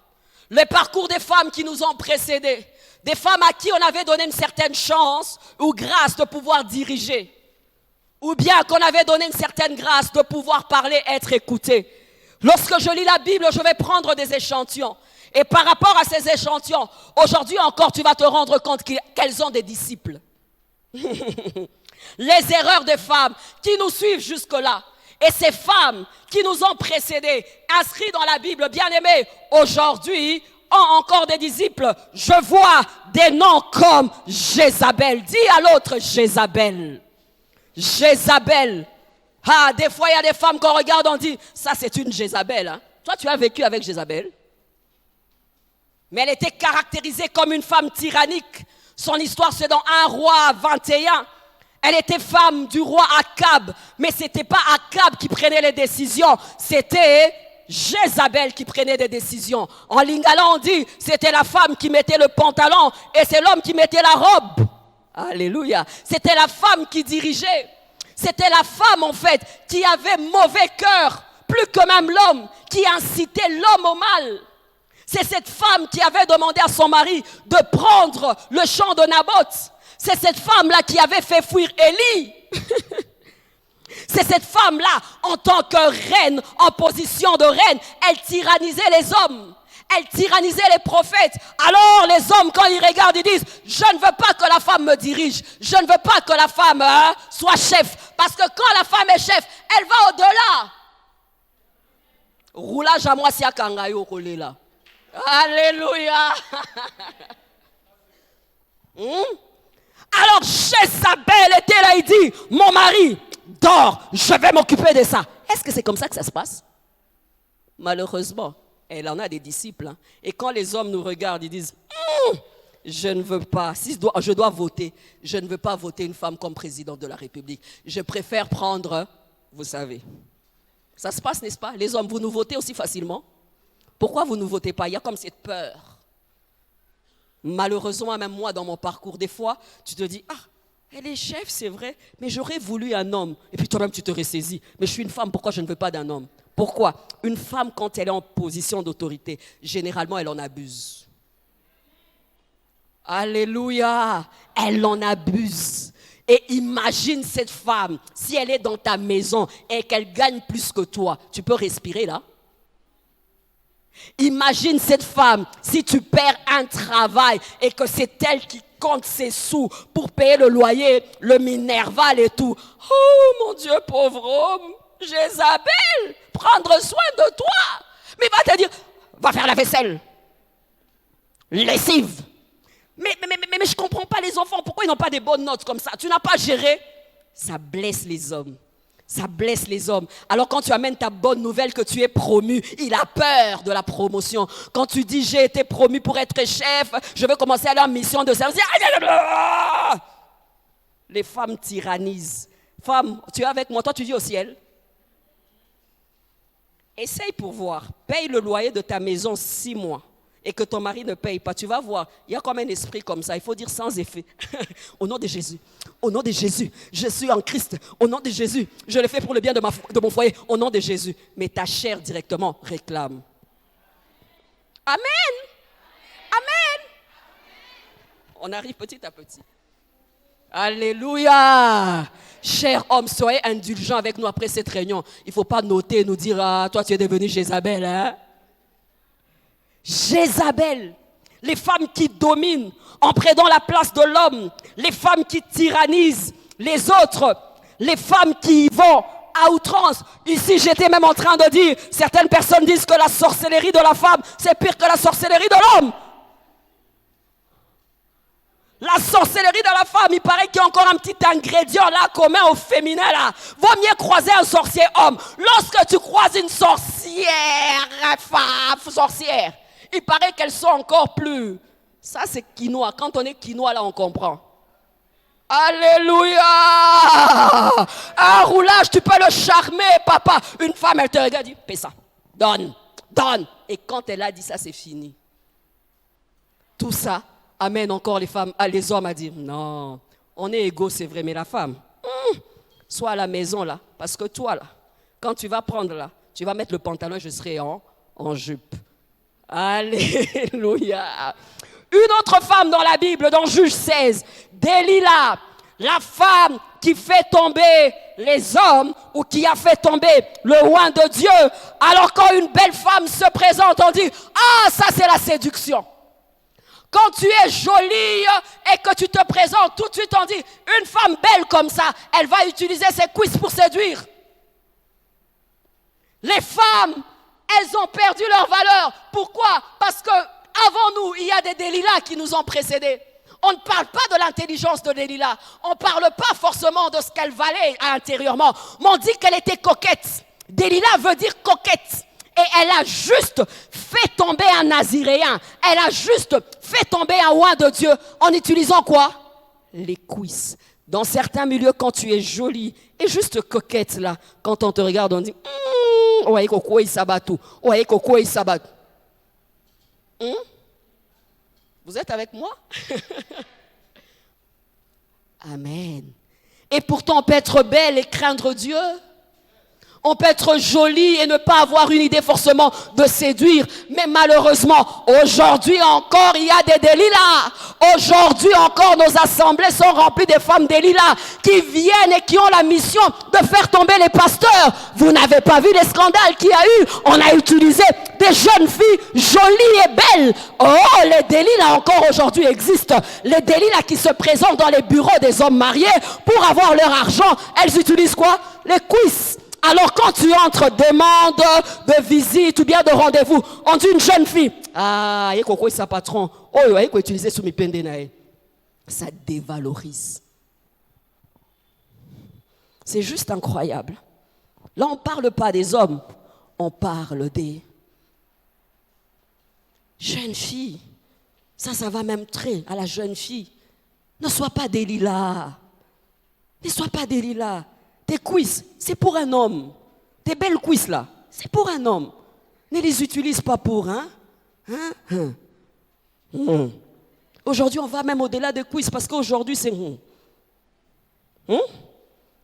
le parcours des femmes qui nous ont précédés, des femmes à qui on avait donné une certaine chance ou grâce de pouvoir diriger, ou bien qu'on avait donné une certaine grâce de pouvoir parler, être écouté. Lorsque je lis la Bible, je vais prendre des échantillons. Et par rapport à ces échantillons, aujourd'hui encore, tu vas te rendre compte qu'elles ont des disciples. Les erreurs des femmes qui nous suivent jusque-là. Et ces femmes qui nous ont précédés, inscrites dans la Bible, bien-aimées, aujourd'hui, ont encore des disciples. Je vois des noms comme Jézabel. Dis à l'autre Jézabel. Jézabel. Ah, des fois, il y a des femmes qu'on regarde, on dit, ça c'est une Jézabel. Hein. Toi, tu as vécu avec Jézabel. Mais elle était caractérisée comme une femme tyrannique. Son histoire, c'est dans 1 Roi 21. Elle était femme du roi Akab. Mais ce n'était pas Akab qui prenait les décisions. C'était Jézabel qui prenait des décisions. En lingala, on dit, c'était la femme qui mettait le pantalon et c'est l'homme qui mettait la robe. Alléluia. C'était la femme qui dirigeait. C'était la femme, en fait, qui avait mauvais cœur, plus que même l'homme, qui incitait l'homme au mal. C'est cette femme qui avait demandé à son mari de prendre le champ de Naboth. C'est cette femme-là qui avait fait fuir Élie. C'est cette femme-là, en tant que reine, en position de reine, elle tyrannisait les hommes. Elle tyrannisait les prophètes. Alors les hommes, quand ils regardent, ils disent, je ne veux pas que la femme me dirige. Je ne veux pas que la femme soit chef. Parce que quand la femme est chef, elle va au-delà. Roulage à moi si à Kangayo roulé là. Alléluia. Alors Jézabel était là, il dit, mon mari, dors, je vais m'occuper de ça. Est-ce que c'est comme ça que ça se passe? Malheureusement. Elle en a des disciples. Hein. Et quand les hommes nous regardent, ils disent, je ne veux pas, si je dois voter, je ne veux pas voter une femme comme présidente de la République. Je préfère prendre, vous savez. Ça se passe, n'est-ce pas? Les hommes, vous nous votez aussi facilement. Pourquoi vous ne nous votez pas? Il y a comme cette peur. Malheureusement, même moi, dans mon parcours, des fois, tu te dis, elle est chef, c'est vrai, mais j'aurais voulu un homme. Et puis toi-même, tu te ressaisis. Mais je suis une femme, pourquoi je ne veux pas d'un homme? Pourquoi? Une femme, quand elle est en position d'autorité, généralement, elle en abuse. Alléluia! Elle en abuse. Et imagine cette femme, si elle est dans ta maison et qu'elle gagne plus que toi, tu peux respirer là? Imagine cette femme, si tu perds un travail et que c'est elle qui compte ses sous pour payer le loyer, le Minerval et tout. Oh mon Dieu, pauvre homme! Jézabel, prendre soin de toi. Mais il va te dire, va faire la vaisselle. Lessive. Mais je ne comprends pas les enfants. Pourquoi ils n'ont pas des bonnes notes comme ça? Tu n'as pas géré. Ça blesse les hommes. Ça blesse les hommes. Alors quand tu amènes ta bonne nouvelle que tu es promu, il a peur de la promotion. Quand tu dis, j'ai été promu pour être chef, je vais commencer à aller en mission de service. Les femmes tyrannisent. Femme, tu es avec moi, toi tu dis au ciel. Essaye pour voir. Paye le loyer de ta maison 6 mois. et que ton mari ne paye pas, tu vas voir, il y a comme un esprit comme ça, il faut dire sans effet. Au nom de Jésus, au nom de Jésus, je suis en Christ, au nom de Jésus, je le fais pour le bien de mon foyer, au nom de Jésus. Mais ta chair directement réclame. Amen. Amen. On arrive petit à petit. Alléluia. Chers hommes, soyez indulgents avec nous après cette réunion. Il ne faut pas noter et nous dire, ah, toi tu es devenu Jézabel, hein? Jézabel, les femmes qui dominent en prenant la place de l'homme, les femmes qui tyrannisent les autres, les femmes qui vont à outrance. Ici, j'étais même en train de dire, certaines personnes disent que la sorcellerie de la femme, c'est pire que la sorcellerie de l'homme. La sorcellerie de la femme, il paraît qu'il y a encore un petit ingrédient là commun au féminin là. Vaut mieux croiser un sorcier homme. Lorsque tu croises une sorcière, femme, sorcière, il paraît qu'elles sont encore plus. Ça c'est quinoa. Quand on est quinoa là, on comprend. Alléluia. Un roulage, tu peux le charmer, papa. Une femme, elle te regarde, dit, paie ça. Donne, donne. Et quand elle a dit ça, c'est fini. Tout ça amène encore les femmes, les hommes à dire, non, on est égaux, c'est vrai, mais la femme, sois à la maison là. Parce que toi là, quand tu vas prendre là, tu vas mettre le pantalon, je serai en jupe. Alléluia. Une autre femme dans la Bible, dans Juge 16, Delilah, la femme qui fait tomber les hommes ou qui a fait tomber le oint de Dieu. Alors quand une belle femme se présente, on dit, ah, ça c'est la séduction. Quand tu es jolie et que tu te présentes, tout de suite on dit, une femme belle comme ça, elle va utiliser ses cuisses pour séduire. Les femmes, elles ont perdu leur valeur. Pourquoi? Parce que avant nous, il y a des Delilah qui nous ont précédés. On ne parle pas de l'intelligence de Delilah. On ne parle pas forcément de ce qu'elle valait intérieurement. Mais on dit qu'elle était coquette. Delilah veut dire coquette. Et elle a juste fait tomber un naziréen. Elle a juste fait tomber un oint de Dieu en utilisant quoi? Les cuisses. Dans certains milieux, quand tu es jolie et juste coquette là, quand on te regarde, on dit ouais, coco, il s'abat tout. Ouais, coco, il s'abat. Vous êtes avec moi? Amen. Et pourtant, on peut être belle et craindre Dieu. On peut être jolie et ne pas avoir une idée forcément de séduire. Mais malheureusement, aujourd'hui encore, il y a des Delilah. Aujourd'hui encore, nos assemblées sont remplies de femmes Delilah qui viennent et qui ont la mission de faire tomber les pasteurs. Vous n'avez pas vu les scandales qu'il y a eu? On a utilisé des jeunes filles jolies et belles. Oh, les Delilah encore aujourd'hui existent. Les Delilah qui se présentent dans les bureaux des hommes mariés pour avoir leur argent. Elles utilisent quoi? Les cuisses. Alors quand tu entres, demande de visite ou bien de rendez-vous, on dit une jeune fille, ah, il y a quoi sa patron, oh, il y a quoi utiliser sous mes pendenaïs. Ça dévalorise. C'est juste incroyable. Là, on ne parle pas des hommes, on parle des jeunes filles. Ça va même très à la jeune fille. Ne sois pas Delilah. Ne sois pas Delilah. Tes cuisses, c'est pour un homme. Tes belles cuisses là, c'est pour un homme. Ne les utilise pas pour, Aujourd'hui, on va même au-delà des cuisses parce qu'aujourd'hui, c'est...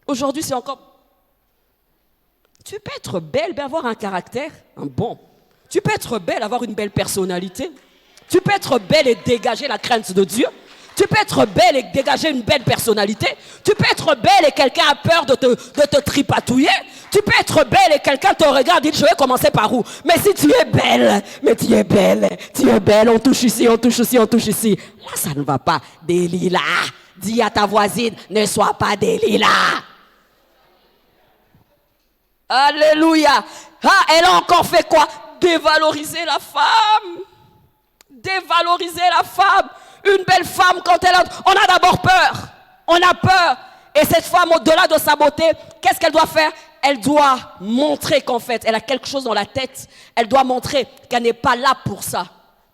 Aujourd'hui, c'est encore... Tu peux être belle, mais avoir un caractère, bon. Tu peux être belle, avoir une belle personnalité. Tu peux être belle et dégager la crainte de Dieu. Tu peux être belle et dégager une belle personnalité. Tu peux être belle et quelqu'un a peur de te tripatouiller. Tu peux être belle et quelqu'un te regarde et dit, je vais commencer par où? Mais si tu es belle, on touche ici, on touche ici, on touche ici. Là, ça ne va pas. Delilah, dis à ta voisine, ne sois pas Delilah. Alléluia. Ah, elle a encore fait quoi? Dévaloriser la femme. Dévaloriser la femme. Une belle femme, quand elle entre, on a d'abord peur. On a peur. Et cette femme, au-delà de sa beauté, qu'est-ce qu'elle doit faire? Elle doit montrer qu'en fait, elle a quelque chose dans la tête. Elle doit montrer qu'elle n'est pas là pour ça.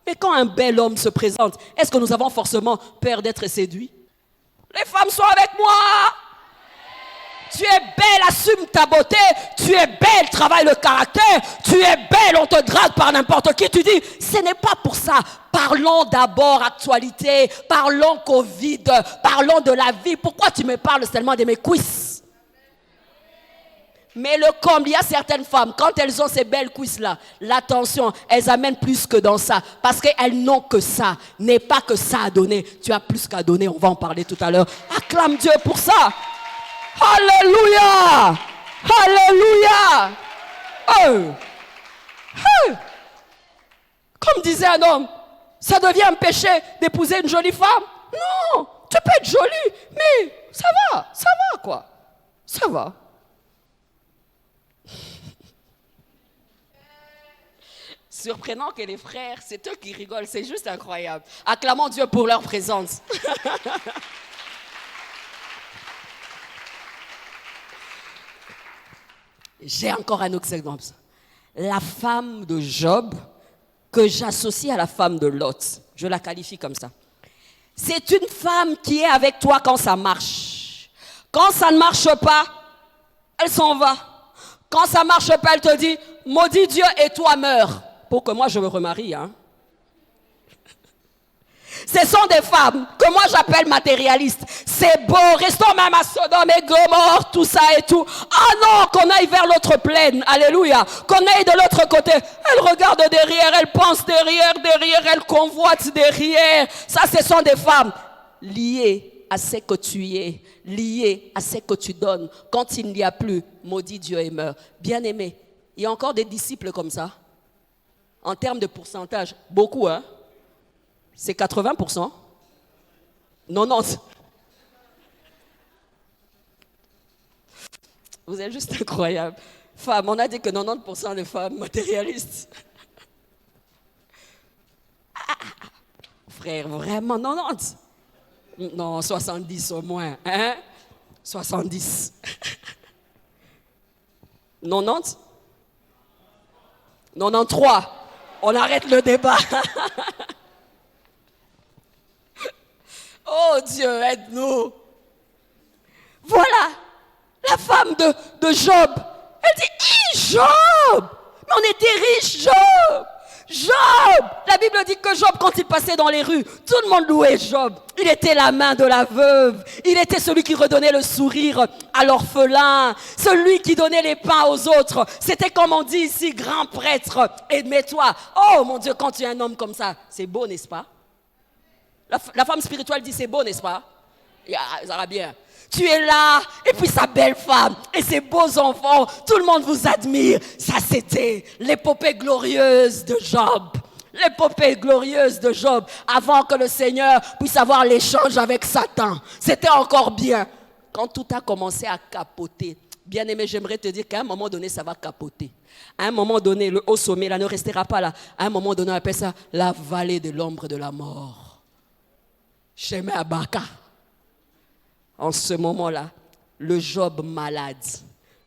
Mais quand un bel homme se présente, est-ce que nous avons forcément peur d'être séduits? Les femmes sont avec moi. Tu es belle, assume ta beauté. Tu es belle, travaille le caractère. Tu es belle, on te drague par n'importe qui. Tu dis, ce n'est pas pour ça. Parlons d'abord actualité. Parlons Covid. Parlons de la vie. Pourquoi tu me parles seulement de mes cuisses? Mais le comble, il y a certaines femmes, quand elles ont ces belles cuisses-là, l'attention, elles amènent plus que dans ça. Parce qu'elles n'ont que ça. N'est pas que ça à donner. Tu as plus qu'à donner, on va en parler tout à l'heure. Acclame Dieu pour ça. Alléluia! Alléluia! Oh. Oh. Comme disait un homme, ça devient un péché d'épouser une jolie femme? Non, tu peux être jolie, mais ça va quoi. Ça va. Surprenant que les frères, c'est eux qui rigolent, c'est juste incroyable. Acclamons Dieu pour leur présence. J'ai encore un autre exemple. La femme de Job, que j'associe à la femme de Lot. Je la qualifie comme ça. C'est une femme qui est avec toi quand ça marche. Quand ça ne marche pas, elle s'en va. Quand ça ne marche pas, elle te dit, maudit Dieu et toi meurs. Pour que moi je me remarie. Hein. Ce sont des femmes que moi j'appelle matérialistes. C'est beau, restons même à Sodome et Gomorrhe, tout ça et tout. Ah non, qu'on aille vers l'autre plaine, alléluia. Qu'on aille de l'autre côté. Elle regarde derrière, elle pense derrière, elle convoite derrière. Ça, ce sont des femmes liées à ce que tu es, liées à ce que tu donnes. Quand il n'y a plus, maudit Dieu et meurt. Bien-aimé, il y a encore des disciples comme ça. En termes de pourcentage, beaucoup, hein? C'est 80%. 90%. Vous êtes juste incroyable. Femmes, on a dit que 90% des femmes matérialistes. Ah, frère, vraiment 90? Non, 70 au moins. Hein? 70. 90? 93. On arrête le débat. Oh Dieu, aide-nous. Voilà, la femme de Job. Elle dit, Job, mais on était riches, Job. Job, la Bible dit que Job, quand il passait dans les rues, tout le monde louait Job. Il était la main de la veuve. Il était celui qui redonnait le sourire à l'orphelin. Celui qui donnait les pains aux autres. C'était comme on dit ici, grand prêtre. Aimez-toi. Oh mon Dieu, quand tu es un homme comme ça, c'est beau, n'est-ce pas? La femme spirituelle dit, c'est beau, n'est-ce pas? Ça va bien. Tu es là, et puis sa belle femme, et ses beaux enfants, tout le monde vous admire. Ça, c'était l'épopée glorieuse de Job. L'épopée glorieuse de Job, avant que le Seigneur puisse avoir l'échange avec Satan. C'était encore bien. Quand tout a commencé à capoter, bien-aimé, j'aimerais te dire qu'à un moment donné, ça va capoter. À un moment donné, le haut sommet, là, ne restera pas là. À un moment donné, on appelle ça la vallée de l'ombre de la mort. Shemé Abaka. En ce moment-là, le Job malade,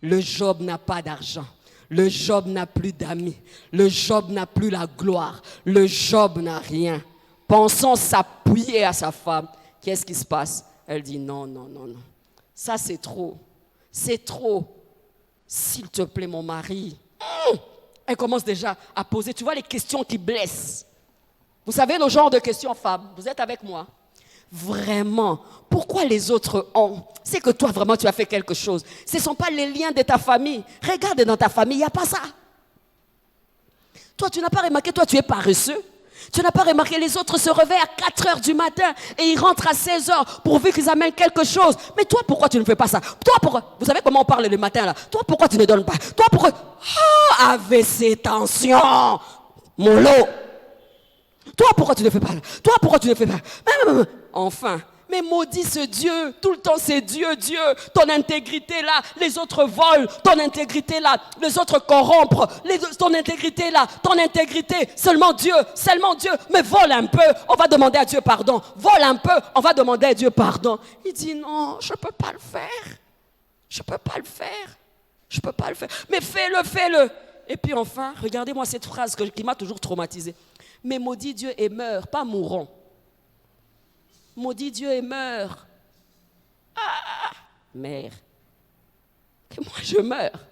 le Job n'a pas d'argent, le Job n'a plus d'amis, le Job n'a plus la gloire, le Job n'a rien. Pensons s'appuyer à sa femme. Qu'est-ce qui se passe? Elle dit non, non, non, non. Ça c'est trop, c'est trop. S'il te plaît mon mari. Elle commence déjà à poser, tu vois, les questions qui blessent. Vous savez le genre de questions, femmes, vous êtes avec moi? Vraiment, pourquoi les autres ont? C'est que toi, vraiment, tu as fait quelque chose. Ce ne sont pas les liens de ta famille. Regarde dans ta famille, il n'y a pas ça. Toi, tu n'as pas remarqué, toi, tu es paresseux. Tu n'as pas remarqué, les autres se réveillent à 4 heures du matin et ils rentrent à 16 heures pourvu qu'ils amènent quelque chose. Mais toi, pourquoi tu ne fais pas ça? Toi, pourquoi? Vous savez comment on parle le matin, là? Toi, pourquoi tu ne donnes pas? Toi, pourquoi? Oh, AVC, tension, mon lot. Toi, pourquoi tu ne fais pas? Toi, pourquoi tu ne fais pas? Enfin, mais maudit ce Dieu. Tout le temps, c'est Dieu, Dieu. Ton intégrité là, les autres volent. Ton intégrité là, les autres corrompent. Ton intégrité là, ton intégrité. Seulement Dieu. Mais vole un peu, on va demander à Dieu pardon. Vole un peu, on va demander à Dieu pardon. Il dit non, je ne peux pas le faire. Je ne peux pas le faire. Je ne peux pas le faire. Mais fais-le, fais-le. Et puis enfin, regardez-moi cette phrase qui m'a toujours traumatisée. Mais maudit Dieu et meurt, pas mourons. Maudit Dieu et meurt. Ah, mère. que moi je meurs.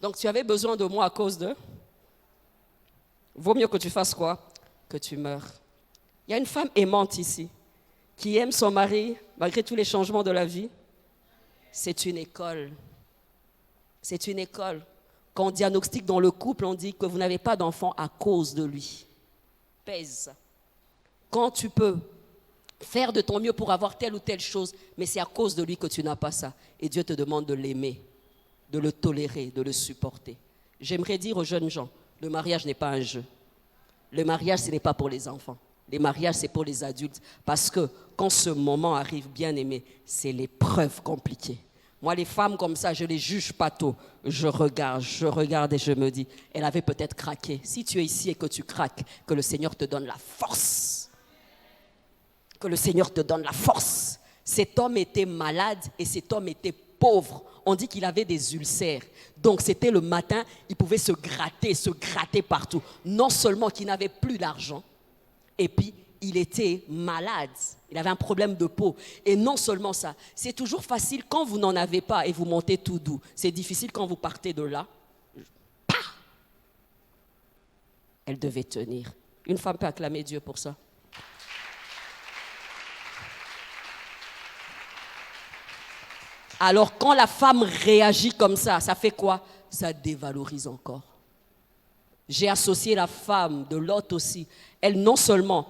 Donc tu avais besoin de moi à cause de... Vaut mieux que tu fasses quoi? Que tu meurs. Il y a une femme aimante ici, qui aime son mari malgré tous les changements de la vie. C'est une école. C'est une école. Quand on diagnostique dans le couple, on dit que vous n'avez pas d'enfant à cause de lui. Pèse. Quand tu peux faire de ton mieux pour avoir telle ou telle chose, mais c'est à cause de lui que tu n'as pas ça. Et Dieu te demande de l'aimer, de le tolérer, de le supporter. J'aimerais dire aux jeunes gens, le mariage n'est pas un jeu. Le mariage, ce n'est pas pour les enfants. Les mariages, c'est pour les adultes. Parce que quand ce moment arrive, bien aimé, c'est l'épreuve compliquée. Moi, les femmes comme ça, je ne les juge pas tôt. Je regarde et je me dis, elle avait peut-être craqué. Si tu es ici et que tu craques, que le Seigneur te donne la force. Que le Seigneur te donne la force. Cet homme était malade et cet homme était pauvre. On dit qu'il avait des ulcères. Donc c'était le matin, il pouvait se gratter partout. Non seulement qu'il n'avait plus d'argent, et puis il était malade. Il avait un problème de peau. Et non seulement ça, c'est toujours facile quand vous n'en avez pas et vous montez tout doux. C'est difficile quand vous partez de là. Pah! Elle devait tenir. Une femme peut acclamer Dieu pour ça. Alors quand la femme réagit comme ça fait quoi? Ça dévalorise encore. J'ai associé la femme de Lot aussi. Elle, non seulement,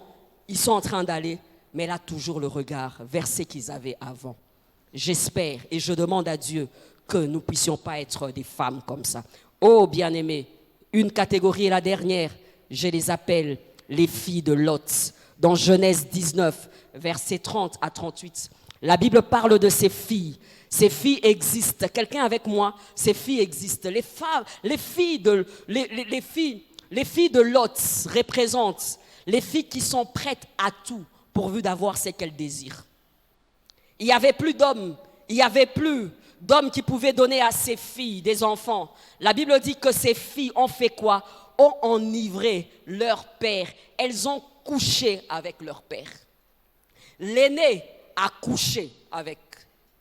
ils sont en train d'aller, mais elle a toujours le regard vers ce qu'ils avaient avant. J'espère et je demande à Dieu que nous ne puissions pas être des femmes comme ça. Oh, bien-aimés, une catégorie est la dernière. Je les appelle les filles de Lot. Dans Genèse 19, versets 30 à 38, la Bible parle de ces filles. Ces filles existent. Quelqu'un avec moi, ces filles existent. Les filles de Lot représentent les filles qui sont prêtes à tout pourvu d'avoir ce qu'elles désirent. Il n'y avait plus d'hommes. Il n'y avait plus d'hommes qui pouvaient donner à ces filles des enfants. La Bible dit que ces filles ont fait quoi? Ont enivré leur père. Elles ont couché avec leur père. L'aîné a couché avec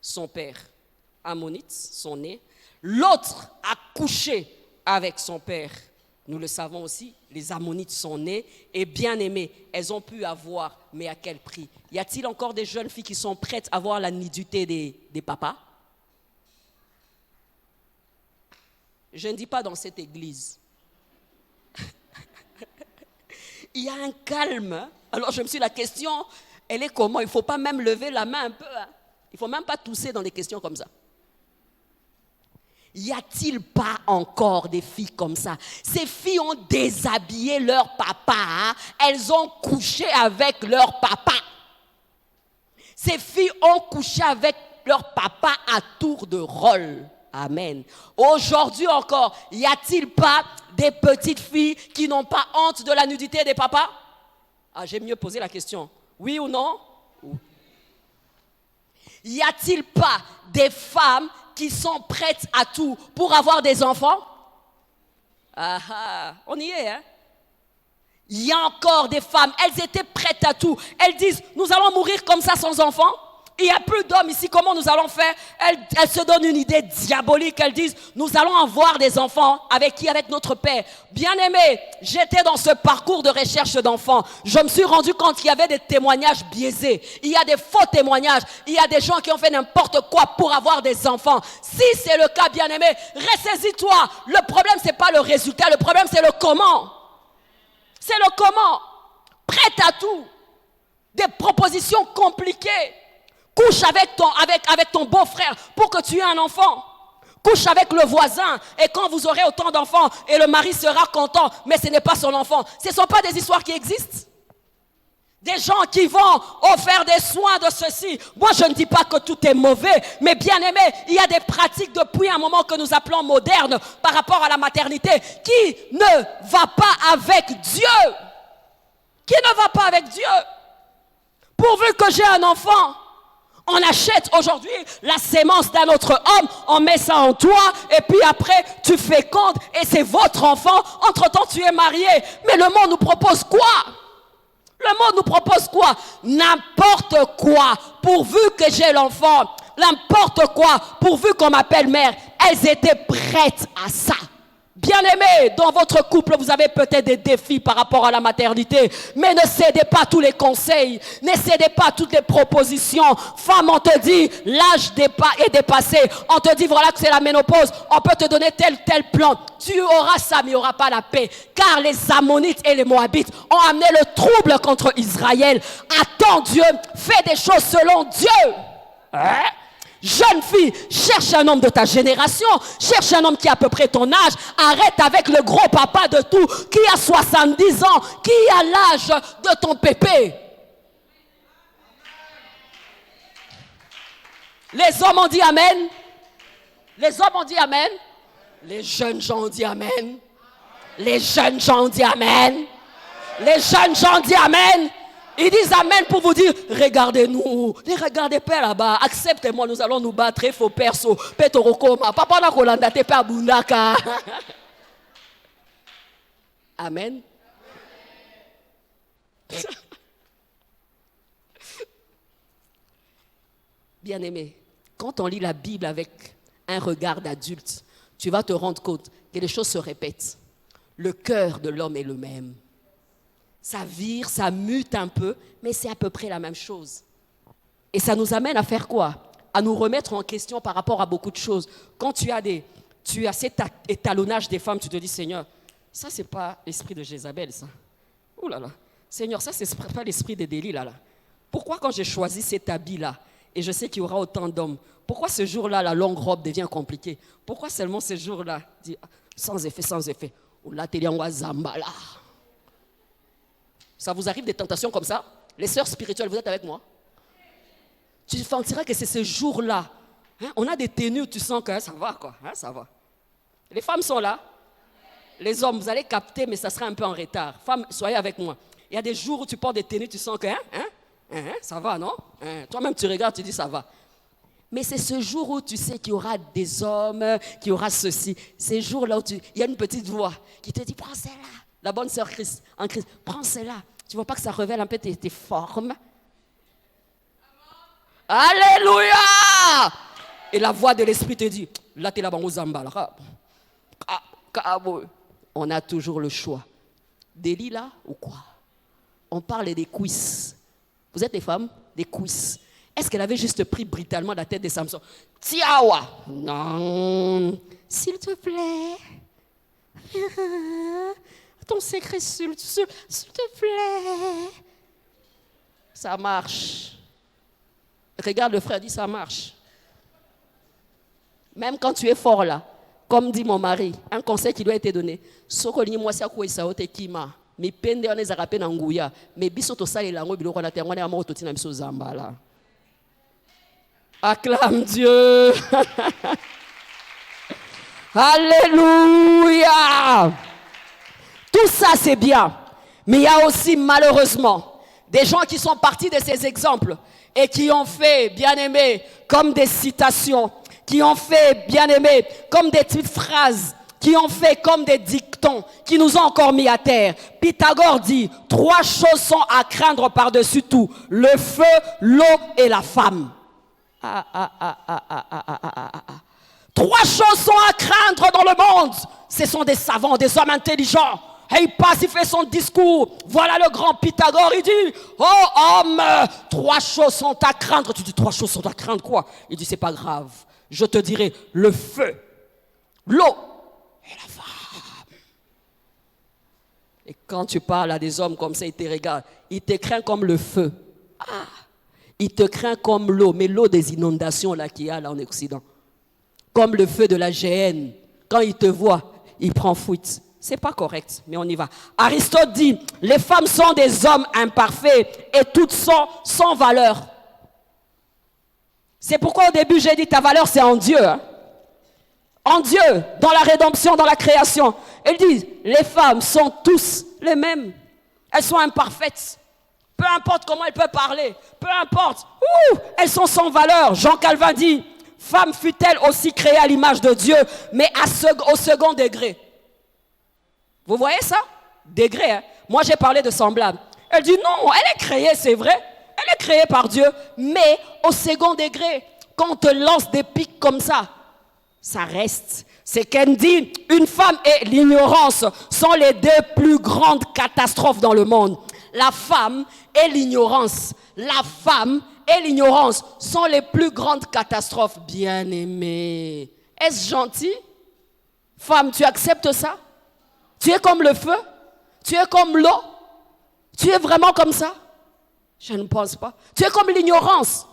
son père ammonite, son nez. L'autre a couché avec son père. Nous le savons aussi, les ammonites sont nés et bien aimés. Elles ont pu avoir, mais à quel prix? Y a-t-il encore des jeunes filles qui sont prêtes à voir la nudité des papas? Je ne dis pas dans cette église. Il y a un calme. Alors je me suis dit, la question, elle est comment? Il ne faut pas même lever la main un peu. Il ne faut même pas tousser dans des questions comme ça. Y a-t-il pas encore des filles comme ça? Ces filles ont déshabillé leur papa. Elles ont couché avec leur papa. Ces filles ont couché avec leur papa à tour de rôle. Amen. Aujourd'hui encore, y a-t-il pas des petites filles qui n'ont pas honte de la nudité des papas? Ah, j'ai mieux posé la question. Oui ou non? Y a-t-il pas des femmes qui sont prêtes à tout pour avoir des enfants? Ah ah, on y est, hein? Il y a encore des femmes, elles étaient prêtes à tout. Elles disent, nous allons mourir comme ça sans enfants. Il n'y a plus d'hommes ici, comment nous allons faire? Elles se donnent une idée diabolique. Elles disent, nous allons avoir des enfants. Avec qui? Avec notre Père. Bien-aimé, j'étais dans ce parcours de recherche d'enfants. Je me suis rendu compte qu'il y avait des témoignages biaisés. Il y a des faux témoignages. Il y a des gens qui ont fait n'importe quoi pour avoir des enfants. Si c'est le cas, bien-aimé, ressaisis-toi. Le problème, ce n'est pas le résultat. Le problème, c'est le comment. C'est le comment. Prête à tout. Des propositions compliquées. Couche avec ton beau-frère pour que tu aies un enfant. Couche avec le voisin et quand vous aurez autant d'enfants et le mari sera content, mais ce n'est pas son enfant. Ce ne sont pas des histoires qui existent. Des gens qui vont offrir des soins de ceci. Moi, je ne dis pas que tout est mauvais, mais bien aimé, il y a des pratiques depuis un moment que nous appelons modernes par rapport à la maternité qui ne va pas avec Dieu. Qui ne va pas avec Dieu. Pourvu que j'ai un enfant, on achète aujourd'hui la sémence d'un autre homme, on met ça en toi et puis après tu fécondes et c'est votre enfant. Entre-temps tu es marié. Mais le monde nous propose quoi? Le monde nous propose quoi? N'importe quoi pourvu que j'ai l'enfant. n'importe quoi, pourvu qu'on m'appelle mère. Elles étaient prêtes à ça. Bien-aimés, dans votre couple, vous avez peut-être des défis par rapport à la maternité, mais ne cédez pas tous les conseils, ne cédez pas toutes les propositions. Femme, on te dit, l'âge est dépassé, on te dit, voilà que c'est la ménopause, on peut te donner tel plan. Tu auras ça, mais il n'y aura pas la paix, car les Ammonites et les Moabites ont amené le trouble contre Israël. Attends Dieu, fais des choses selon Dieu. Hein? Jeune fille, cherche un homme de ta génération, cherche un homme qui a à peu près ton âge, arrête avec le gros papa de tout, qui a 70 ans, qui a l'âge de ton pépé. Les hommes ont dit amen. Les hommes ont dit amen. Les jeunes gens ont dit amen. Les jeunes gens ont dit amen. Les jeunes gens ont dit amen. Ils disent amen pour vous dire, regardez-nous, ne regardez pas là-bas, acceptez-moi, nous allons nous battre, il faut perso, petorokoma, papa na kolanda te pe abundaka. Amen. Bien-aimé, quand on lit la Bible avec un regard d'adulte, tu vas te rendre compte que les choses se répètent. Le cœur de l'homme est le même. Ça vire, ça mute un peu, mais c'est à peu près la même chose. Et ça nous amène à faire quoi? À nous remettre en question par rapport à beaucoup de choses. Quand tu as cet étalonnage des femmes, tu te dis, Seigneur, ça c'est pas l'esprit de Jézabel, ça. Ouh là là. Seigneur, ça c'est pas l'esprit de Delilah là. Pourquoi quand j'ai choisi cet habit-là, et je sais qu'il y aura autant d'hommes, pourquoi ce jour-là, la longue robe devient compliquée? Pourquoi seulement ce jour-là, sans effet, sans effet? Ou là, t'es en Zambala. Ça vous arrive des tentations comme ça? Les sœurs spirituelles, vous êtes avec moi? Tu sentiras que c'est ce jour-là. Hein? On a des tenues où tu sens que ça va, quoi. Hein? Ça va. Les femmes sont là. Les hommes, vous allez capter, mais ça sera un peu en retard. Femmes, soyez avec moi. Il y a des jours où tu portes des tenues, tu sens que ça va, non? Toi-même, tu regardes, tu dis ça va. Mais c'est ce jour où tu sais qu'il y aura des hommes, qu'il y aura ceci. Ces jours-là où il y a une petite voix qui te dit, prends celle-là. La bonne sœur en Christ, prends cela. Tu ne vois pas que ça révèle un peu tes formes? Alléluia! Et la voix de l'esprit te dit, là tu es là-bas au Zambala. On a toujours le choix. Delilah ou quoi? On parle des cuisses. Vous êtes des femmes? Des cuisses. Est-ce qu'elle avait juste pris brutalement la tête de Samson? Tiawa! Non. S'il te plaît. Ton secret, s'il te plaît. Ça marche. Regarde le frère, dit ça marche. Même quand tu es fort là, comme dit mon mari, un conseil qui doit être donné. Sokoli moi ça quoi ça ote kima. Mais pende on ezaka pe na nguya. Mais biso to sale lango biloko na terre on est mort totina biso zambala. Acclame Dieu. Alléluia. Tout ça, c'est bien. Mais il y a aussi, malheureusement, des gens qui sont partis de ces exemples et qui ont fait, bien aimé, comme des citations, qui ont fait, bien aimé, comme des petites phrases, qui ont fait comme des dictons, qui nous ont encore mis à terre. Pythagore dit, 3 choses sont à craindre par-dessus tout, le feu, l'eau et la femme. 3 choses sont à craindre dans le monde. Ce sont des savants, des hommes intelligents. Et il passe, il fait son discours. Voilà le grand Pythagore, il dit, oh homme, 3 choses sont à craindre. Tu dis, 3 choses sont à craindre quoi? Il dit, c'est pas grave. Je te dirai le feu, l'eau et la femme. Et quand tu parles à des hommes comme ça, ils te regardent. Ils te craignent comme le feu. Ils te craignent comme l'eau, mais l'eau des inondations là qu'il y a là en Occident. Comme le feu de la géhenne. Quand il te voit, il prend fuite. C'est pas correct, mais on y va. Aristote dit, les femmes sont des hommes imparfaits et toutes sont sans valeur. C'est pourquoi au début j'ai dit ta valeur c'est en Dieu. Hein? En Dieu, dans la rédemption, dans la création. Il dit, les femmes sont tous les mêmes. Elles sont imparfaites. Peu importe comment elles peuvent parler, peu importe. Elles sont sans valeur. Jean Calvin dit, femme fut-elle aussi créée à l'image de Dieu, mais au second degré. Vous voyez ça? Degré, hein? Moi j'ai parlé de semblable. Elle dit non, elle est créée, c'est vrai. Elle est créée par Dieu, mais au second degré. quand on te lance des pics comme ça reste. C'est qu'elle dit, une femme et l'ignorance sont les deux plus grandes catastrophes dans le monde. La femme et l'ignorance. La femme et l'ignorance sont les plus grandes catastrophes. Bien-aimée. Est-ce gentil? Femme, tu acceptes ça? Tu es comme le feu? Tu es comme l'eau? Tu es vraiment comme ça? Je ne pense pas. Tu es comme l'ignorance.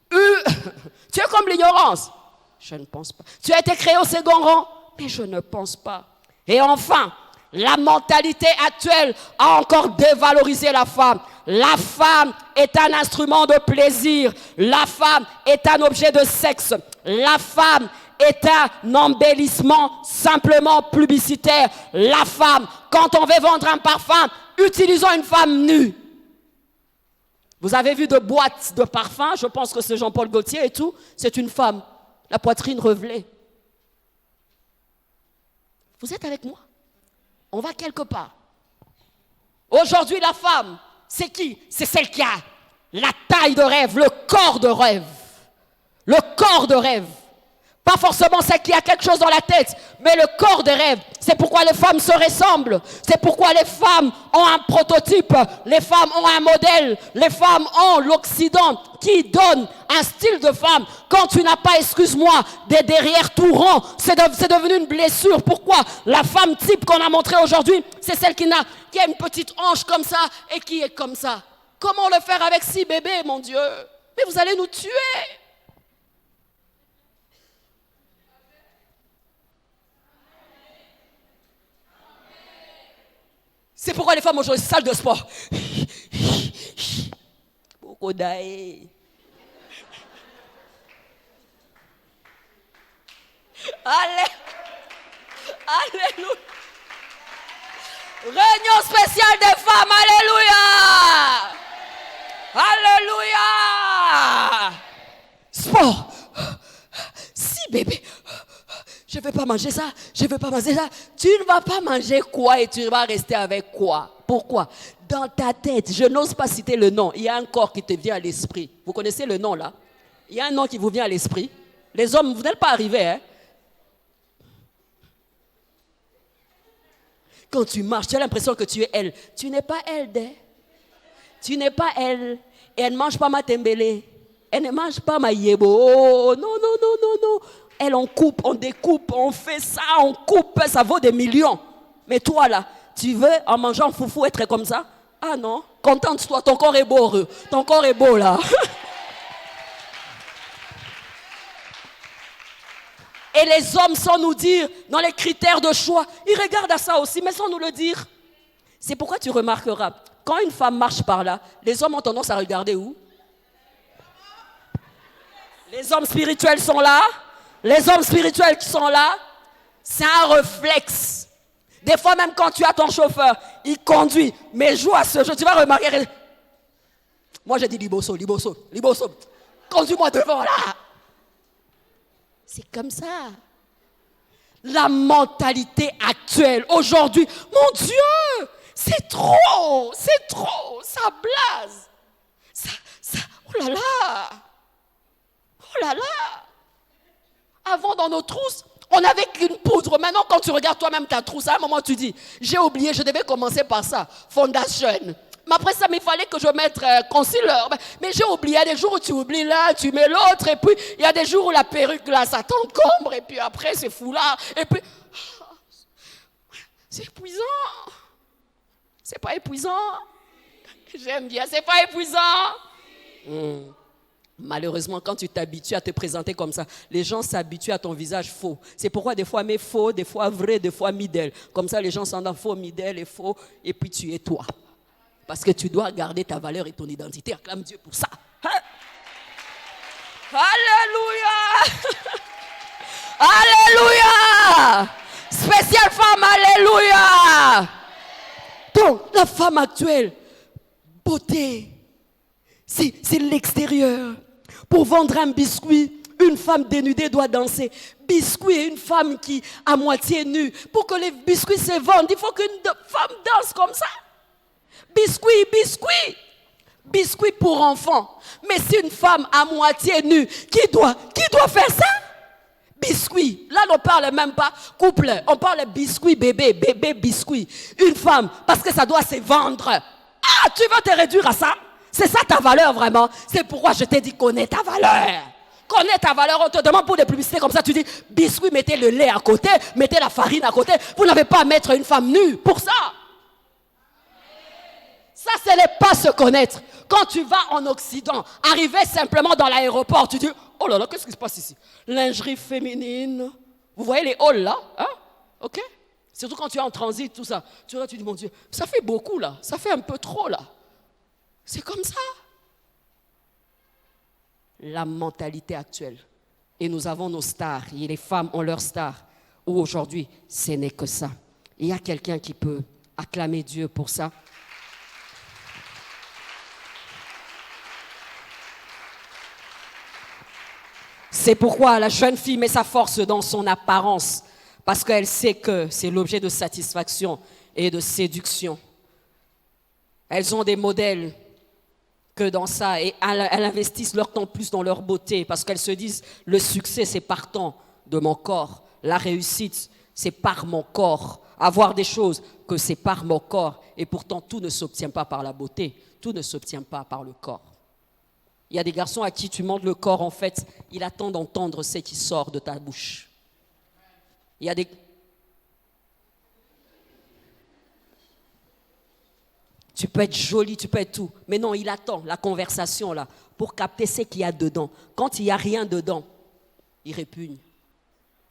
Tu es comme l'ignorance. Je ne pense pas. Tu as été créé au second rang? Mais je ne pense pas. Et enfin, la mentalité actuelle a encore dévalorisé la femme. La femme est un instrument de plaisir. La femme est un objet de sexe. La femme est un embellissement simplement publicitaire. La femme, quand on veut vendre un parfum, utilisons une femme nue. Vous avez vu de boîtes de parfums, je pense que c'est Jean-Paul Gaultier et tout, c'est une femme, la poitrine revelée. Vous êtes avec moi? On va quelque part. Aujourd'hui, la femme, c'est qui? C'est celle qui a la taille de rêve, le corps de rêve. Le corps de rêve. Pas forcément celle qui a quelque chose dans la tête, mais le corps de rêve. C'est pourquoi les femmes se ressemblent. C'est pourquoi les femmes ont un prototype. Les femmes ont un modèle. Les femmes ont l'Occident qui donne un style de femme. Quand tu n'as pas, excuse-moi, des derrière tout rond, c'est devenu une blessure. Pourquoi? La femme type qu'on a montrée aujourd'hui, c'est celle qui a une petite hanche comme ça et qui est comme ça. Comment le faire avec 6 bébés, mon Dieu? Mais vous allez nous tuer. C'est pourquoi les femmes aujourd'hui, salle de sport. Beaucoup d'aïe. Alléluia. Réunion spéciale des femmes. Alléluia. Alléluia. Sport. Si bébé. Je ne vais pas manger ça, je ne vais pas manger ça. Tu ne vas pas manger quoi et tu vas rester avec quoi? Pourquoi? Dans ta tête, je n'ose pas citer le nom, il y a un corps qui te vient à l'esprit. Vous connaissez le nom là? Il y a un nom qui vous vient à l'esprit. Les hommes, vous n'êtes pas arrivés, hein? Quand tu marches, tu as l'impression que tu es elle. Tu n'es pas elle, tu n'es pas elle. Et elle ne mange pas ma tembélé. Elle ne mange pas ma yébo. Oh, non, non, non, non, non. Elle, on coupe, on découpe, on fait ça, on coupe, ça vaut des millions. Mais toi, là, tu veux, en mangeant foufou, être comme ça? Ah non, contente-toi, ton corps est beau, ton corps est beau, là. Et les hommes, sans nous dire, dans les critères de choix, ils regardent à ça aussi, mais sans nous le dire. C'est pourquoi tu remarqueras, quand une femme marche par là, les hommes ont tendance à regarder où? Les hommes spirituels sont là. Les hommes spirituels qui sont là, c'est un réflexe. Des fois, même quand tu as ton chauffeur, il conduit, mais joue à ce jeu. Tu vas remarquer. Moi, j'ai dit Liboso. Conduis-moi devant, là. C'est comme ça. La mentalité actuelle, aujourd'hui, mon Dieu, c'est trop, ça blase. Oh là là. Oh là là. Avant, dans nos trousses, on n'avait qu'une poudre. Maintenant, quand tu regardes toi-même ta trousse, à un moment, tu dis, j'ai oublié, je devais commencer par ça. Fondation. Mais après ça, il fallait que je mette concealer. Mais j'ai oublié. Il y a des jours où tu oublies l'un, tu mets l'autre. Et puis, il y a des jours où la perruque, là, ça t'encombre. Et puis après, c'est foulard. Et puis, c'est épuisant. C'est pas épuisant. J'aime bien, c'est pas épuisant. Malheureusement, quand tu t'habitues à te présenter comme ça, les gens s'habituent à ton visage faux. C'est pourquoi des fois, mais faux, des fois vrai, des fois midèle. Comme ça, les gens sont dans faux, midèle et faux, et puis tu es toi. Parce que tu dois garder ta valeur et ton identité. Acclame Dieu pour ça. Hein? Alléluia! Alléluia! Spéciale femme, alléluia! Donc, la femme actuelle, beauté, c'est l'extérieur. Pour vendre un biscuit, une femme dénudée doit danser. Biscuit, une femme qui à moitié nue. Pour que les biscuits se vendent, il faut qu'une femme danse comme ça. Biscuit. Biscuit pour enfants. Mais c'est une femme à moitié nue. Qui doit faire ça? Biscuit. Là, on ne parle même pas couple. On parle biscuit, bébé biscuit. Une femme, parce que ça doit se vendre. Ah, tu vas te réduire à ça? C'est ça ta valeur vraiment? C'est pourquoi je t'ai dit connais ta valeur. Connais ta valeur. On te demande pour des publicités comme ça. Tu dis biscuit, mettez le lait à côté, mettez la farine à côté. Vous n'avez pas à mettre une femme nue pour ça. Ça, ce n'est pas se connaître. Quand tu vas en Occident, arriver simplement dans l'aéroport, tu dis, oh là là, qu'est-ce qui se passe ici? Lingerie féminine. Vous voyez les halls là? Hein? Ok? Surtout quand tu es en transit, tout ça. Tu vois, tu dis, mon Dieu, ça fait beaucoup là. Ça fait un peu trop là. C'est comme ça. La mentalité actuelle. Et nous avons nos stars. Et les femmes ont leurs stars. Ou aujourd'hui, ce n'est que ça. Il y a quelqu'un qui peut acclamer Dieu pour ça. C'est pourquoi la jeune fille met sa force dans son apparence, parce qu'elle sait que c'est l'objet de satisfaction et de séduction. Elles ont des modèles que dans ça, et elles investissent leur temps plus dans leur beauté, parce qu'elles se disent, le succès c'est partant de mon corps, la réussite c'est par mon corps, avoir des choses que c'est par mon corps, et pourtant tout ne s'obtient pas par la beauté, tout ne s'obtient pas par le corps. Il y a des garçons à qui tu montres le corps, en fait, il attend d'entendre ce qui sort de ta bouche. Il y a des... Tu peux être joli, tu peux être tout. Mais non, il attend la conversation là pour capter ce qu'il y a dedans. Quand il n'y a rien dedans, il répugne.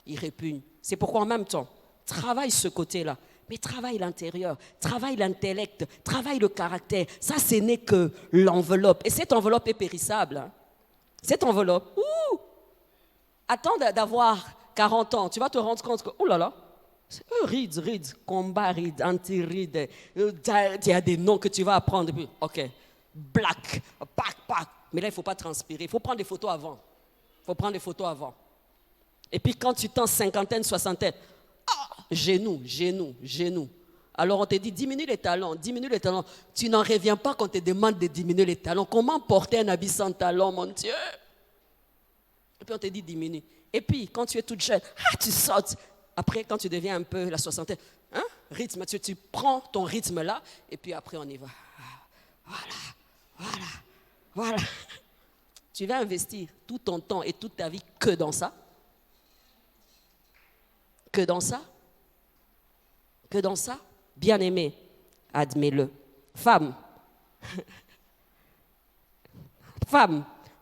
Il répugne. C'est pourquoi en même temps, travaille ce côté-là. Mais travaille l'intérieur, travaille l'intellect, travaille le caractère. Ça, ce n'est que l'enveloppe. Et cette enveloppe est périssable. Hein. Cette enveloppe, attends d'avoir 40 ans. Tu vas te rendre compte que, oh là là, ride, combat, ride, anti-ride. Il y a des noms que tu vas apprendre. Puis, ok, black, pack. Mais là, il ne faut pas transpirer. Il faut prendre des photos avant. Et puis, quand tu tends cinquantaine, soixantaine, Genou. Alors on te dit diminue les talons. Tu n'en reviens pas quand on te demande de diminuer les talons. Comment porter un habit sans talons, mon Dieu? Et puis on te dit diminue. Et puis quand tu es toute jeune, tu sautes. Après quand tu deviens un peu la soixantaine, rythme, tu prends ton rythme là et puis après on y va. Voilà. Tu vas investir tout ton temps et toute ta vie que dans ça. Que dans ça, bien-aimé, admets-le. Femme,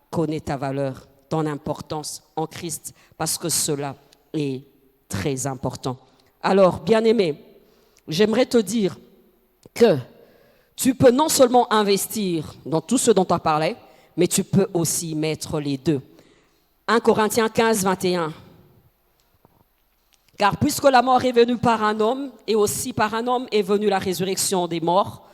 connais ta valeur, ton importance en Christ, parce que cela est très important. Alors, bien-aimé, j'aimerais te dire que tu peux non seulement investir dans tout ce dont tu as parlé, mais tu peux aussi mettre les deux. 1 Corinthiens 15, 21. Car puisque la mort est venue par un homme, et aussi par un homme est venue la résurrection des morts,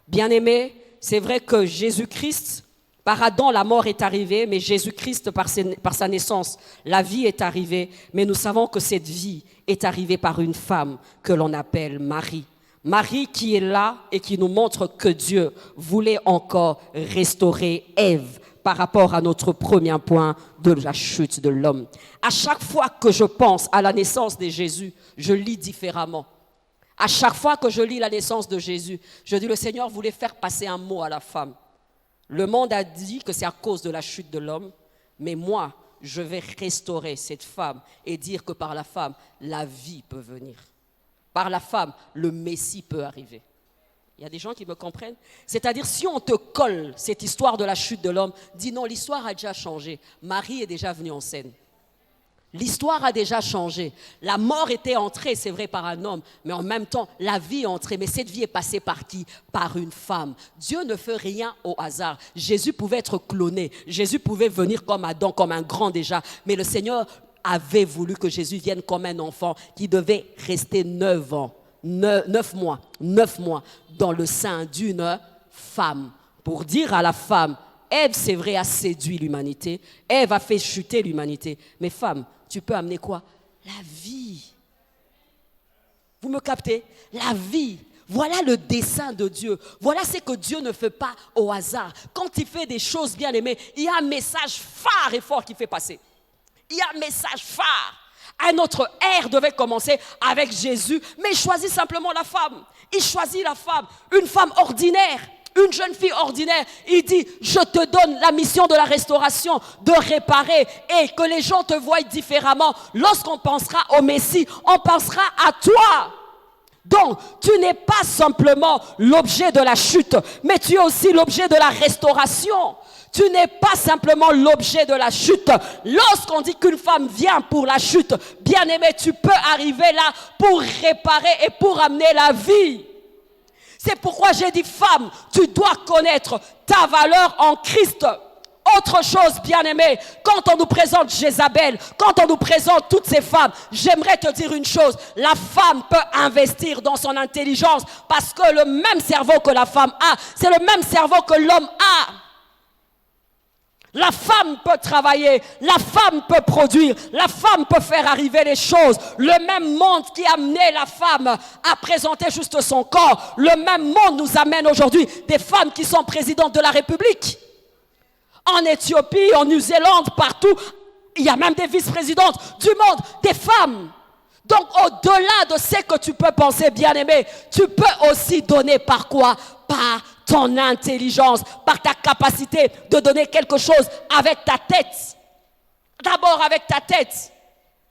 bien-aimés, c'est vrai que Jésus-Christ, par Adam, la mort est arrivée, mais Jésus-Christ, par sa naissance, la vie est arrivée. Mais nous savons que cette vie est arrivée par une femme que l'on appelle Marie. Marie qui est là et qui nous montre que Dieu voulait encore restaurer Ève par rapport à notre premier point de la chute de l'homme. À chaque fois que je pense à la naissance de Jésus, je lis différemment. À chaque fois que je lis la naissance de Jésus, je dis le Seigneur voulait faire passer un mot à la femme. Le monde a dit que c'est à cause de la chute de l'homme, mais moi, je vais restaurer cette femme et dire que par la femme, la vie peut venir. Par la femme, le Messie peut arriver. Il y a des gens qui me comprennent. C'est-à-dire, si on te colle cette histoire de la chute de l'homme, dis non, l'histoire a déjà changé. Marie est déjà venue en scène. L'histoire a déjà changé. La mort était entrée, c'est vrai, par un homme, mais en même temps, la vie est entrée. Mais cette vie est passée par qui? Par une femme. Dieu ne fait rien au hasard. Jésus pouvait être cloné. Jésus pouvait venir comme Adam, comme un grand déjà. Mais le Seigneur avait voulu que Jésus vienne comme un enfant qui devait rester 9 mois dans le sein d'une femme. Pour dire à la femme, Ève, c'est vrai, a séduit l'humanité. Ève a fait chuter l'humanité. Mais femme, tu peux amener quoi? La vie. Vous me captez? La vie. Voilà le dessein de Dieu. Voilà ce que Dieu ne fait pas au hasard. Quand il fait des choses bien aimées, il y a un message phare et fort qui fait passer. Il y a un message phare. Un autre ère devait commencer avec Jésus, mais il choisit simplement la femme. Il choisit la femme, une femme ordinaire, une jeune fille ordinaire. Il dit, je te donne la mission de la restauration, de réparer et que les gens te voient différemment. Lorsqu'on pensera au Messie, on pensera à toi. Donc, tu n'es pas simplement l'objet de la chute, mais tu es aussi l'objet de la restauration. Tu n'es pas simplement l'objet de la chute. Lorsqu'on dit qu'une femme vient pour la chute, bien aimé, tu peux arriver là pour réparer et pour amener la vie. C'est pourquoi j'ai dit, femme, tu dois connaître ta valeur en Christ. Autre chose, bien aimé, quand on nous présente Jézabel, quand on nous présente toutes ces femmes, j'aimerais te dire une chose, la femme peut investir dans son intelligence parce que le même cerveau que la femme a, c'est le même cerveau que l'homme a. La femme peut travailler, la femme peut produire, la femme peut faire arriver les choses. Le même monde qui a amené la femme à présenter juste son corps, le même monde nous amène aujourd'hui des femmes qui sont présidentes de la République. En Éthiopie, en Nouvelle-Zélande, partout, il y a même des vice-présidentes du monde, des femmes. Donc au-delà de ce que tu peux penser, bien-aimé, tu peux aussi donner par quoi? Par ton intelligence, par ta capacité de donner quelque chose avec ta tête. D'abord avec ta tête.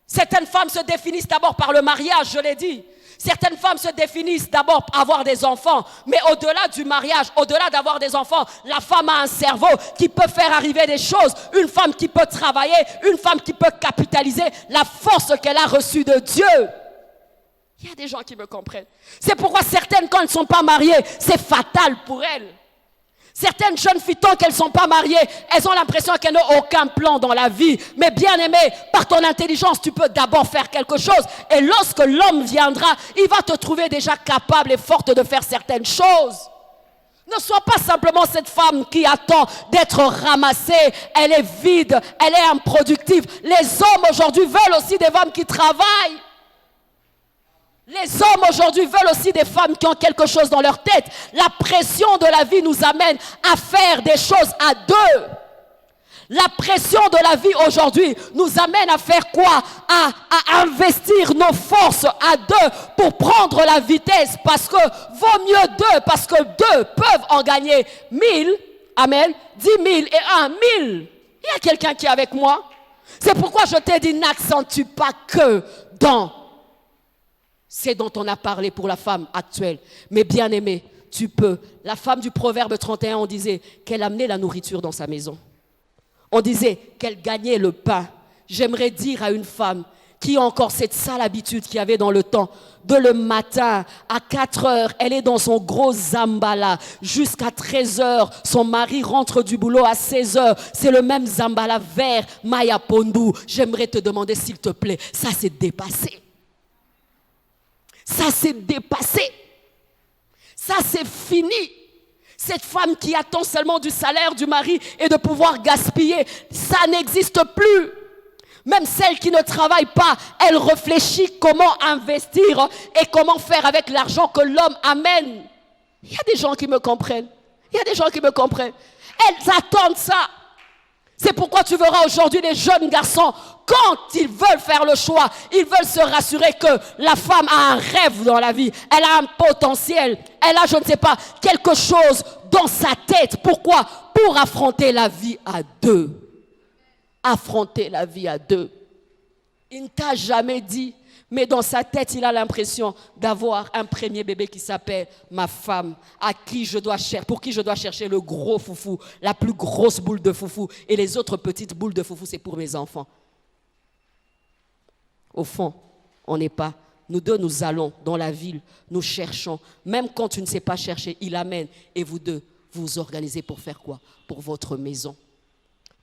Certaines femmes se définissent d'abord par le mariage, je l'ai dit. Certaines femmes se définissent d'abord par avoir des enfants. Mais au-delà du mariage, au-delà d'avoir des enfants, la femme a un cerveau qui peut faire arriver des choses. Une femme qui peut travailler, une femme qui peut capitaliser la force qu'elle a reçue de Dieu. Il y a des gens qui me comprennent. C'est pourquoi certaines, quand elles ne sont pas mariées, c'est fatal pour elles. Certaines jeunes filles, tant qu'elles ne sont pas mariées, elles ont l'impression qu'elles n'ont aucun plan dans la vie. Mais bien aimé, par ton intelligence, tu peux d'abord faire quelque chose. Et lorsque l'homme viendra, il va te trouver déjà capable et forte de faire certaines choses. Ne sois pas simplement cette femme qui attend d'être ramassée. Elle est vide, elle est improductive. Les hommes aujourd'hui veulent aussi des femmes qui travaillent. Les hommes aujourd'hui veulent aussi des femmes qui ont quelque chose dans leur tête. La pression de la vie nous amène à faire des choses à deux. La pression de la vie aujourd'hui nous amène à faire quoi? À investir nos forces à deux pour prendre la vitesse. Parce que vaut mieux deux, parce que deux peuvent en gagner 1000, amen, 10 000 et 1 000. Il y a quelqu'un qui est avec moi? C'est pourquoi je t'ai dit, n'accentue pas que dans c'est dont on a parlé pour la femme actuelle. Mais bien aimé, tu peux. La femme du Proverbe 31, on disait qu'elle amenait la nourriture dans sa maison. On disait qu'elle gagnait le pain. J'aimerais dire à une femme qui a encore cette sale habitude qu'il y avait dans le temps, de le matin à 4 heures, elle est dans son gros zambala. Jusqu'à 13 heures, son mari rentre du boulot à 16 heures. C'est le même zambala vert, Maya Pondu. J'aimerais te demander s'il te plaît, ça s'est dépassé. Ça s'est dépassé. Ça c'est fini. Cette femme qui attend seulement du salaire du mari et de pouvoir gaspiller, ça n'existe plus. Même celle qui ne travaille pas, elle réfléchit comment investir et comment faire avec l'argent que l'homme amène. Il y a des gens qui me comprennent. Il y a des gens qui me comprennent. Elles attendent ça. C'est pourquoi tu verras aujourd'hui les jeunes garçons, quand ils veulent faire le choix, ils veulent se rassurer que la femme a un rêve dans la vie, elle a un potentiel, elle a, je ne sais pas, quelque chose dans sa tête. Pourquoi? Pour affronter la vie à deux. Affronter la vie à deux. Il ne t'a jamais dit, mais dans sa tête, il a l'impression d'avoir un premier bébé qui s'appelle ma femme, pour qui je dois chercher le gros foufou, la plus grosse boule de foufou, et les autres petites boules de foufou, c'est pour mes enfants. Au fond, on n'est pas. Nous deux, nous allons dans la ville, nous cherchons. Même quand tu ne sais pas chercher, il amène. Et vous deux, vous vous organisez pour faire quoi? Pour votre maison.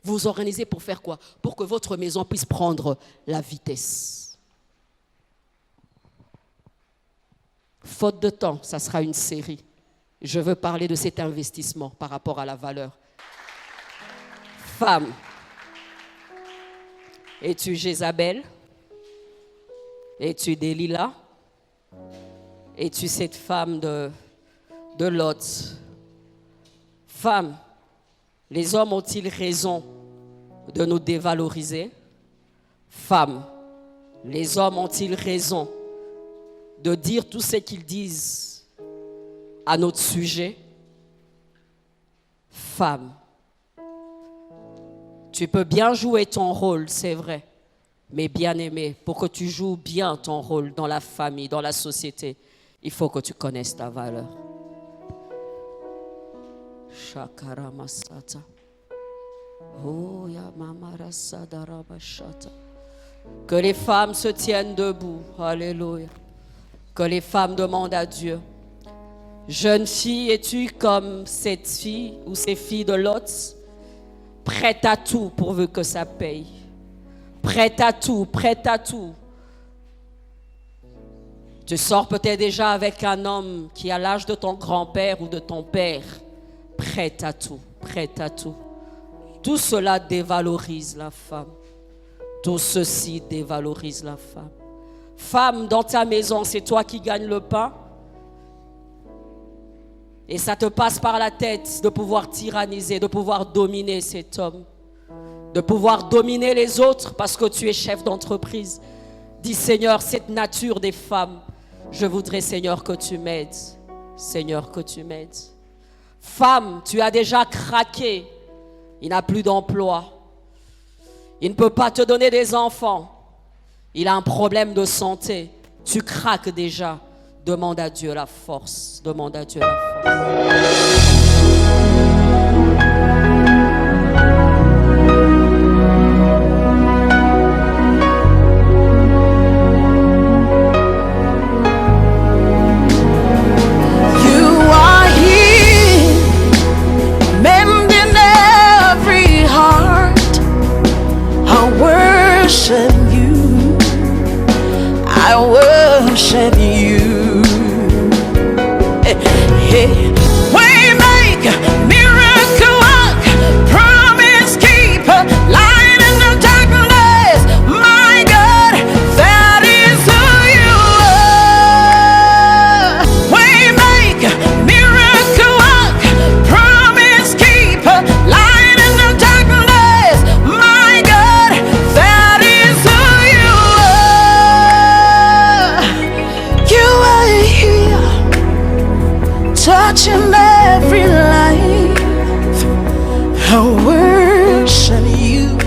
Vous vous organisez pour faire quoi? Pour que votre maison puisse prendre la vitesse. Faute de temps, ça sera une série. Je veux parler de cet investissement par rapport à la valeur. Femme, es-tu Jézabel? Es-tu Delilah? Es-tu cette femme de Lot? Femme, les hommes ont-ils raison de nous dévaloriser? Femme, les hommes ont-ils raison de dire tout ce qu'ils disent à notre sujet? Femme, tu peux bien jouer ton rôle, c'est vrai, mais bien aimé, pour que tu joues bien ton rôle dans la famille, dans la société, il faut que tu connaisses ta valeur. Shakara Masata. Oh, ya mamara sadara bashata. Que les femmes se tiennent debout. Alléluia. Que les femmes demandent à Dieu. Jeune fille, es-tu comme cette fille ou ces filles de Lot? Prête à tout pourvu que ça paye. Prête à tout, prête à tout. Tu sors peut-être déjà avec un homme qui a l'âge de ton grand-père ou de ton père. Prête à tout, prête à tout. Tout cela dévalorise la femme. Tout ceci dévalorise la femme. Femme, dans ta maison, c'est toi qui gagnes le pain. Et ça te passe par la tête de pouvoir tyranniser, de pouvoir dominer cet homme. De pouvoir dominer les autres parce que tu es chef d'entreprise. Dis Seigneur, cette nature des femmes, je voudrais Seigneur que tu m'aides. Seigneur, que tu m'aides. Femme, tu as déjà craqué. Il n'a plus d'emploi. Il ne peut pas te donner des enfants. Il a un problème de santé. Tu craques déjà. Demande à Dieu la force. Demande à Dieu la force. I worship you. Hey, Waymaker, miracle work, promise keeper, light in the darkness. My God, that is who you are. Waymaker, miracle work, promise keeper, light in the darkness. My God, that is who you are. You are here, touching every life. I worship you.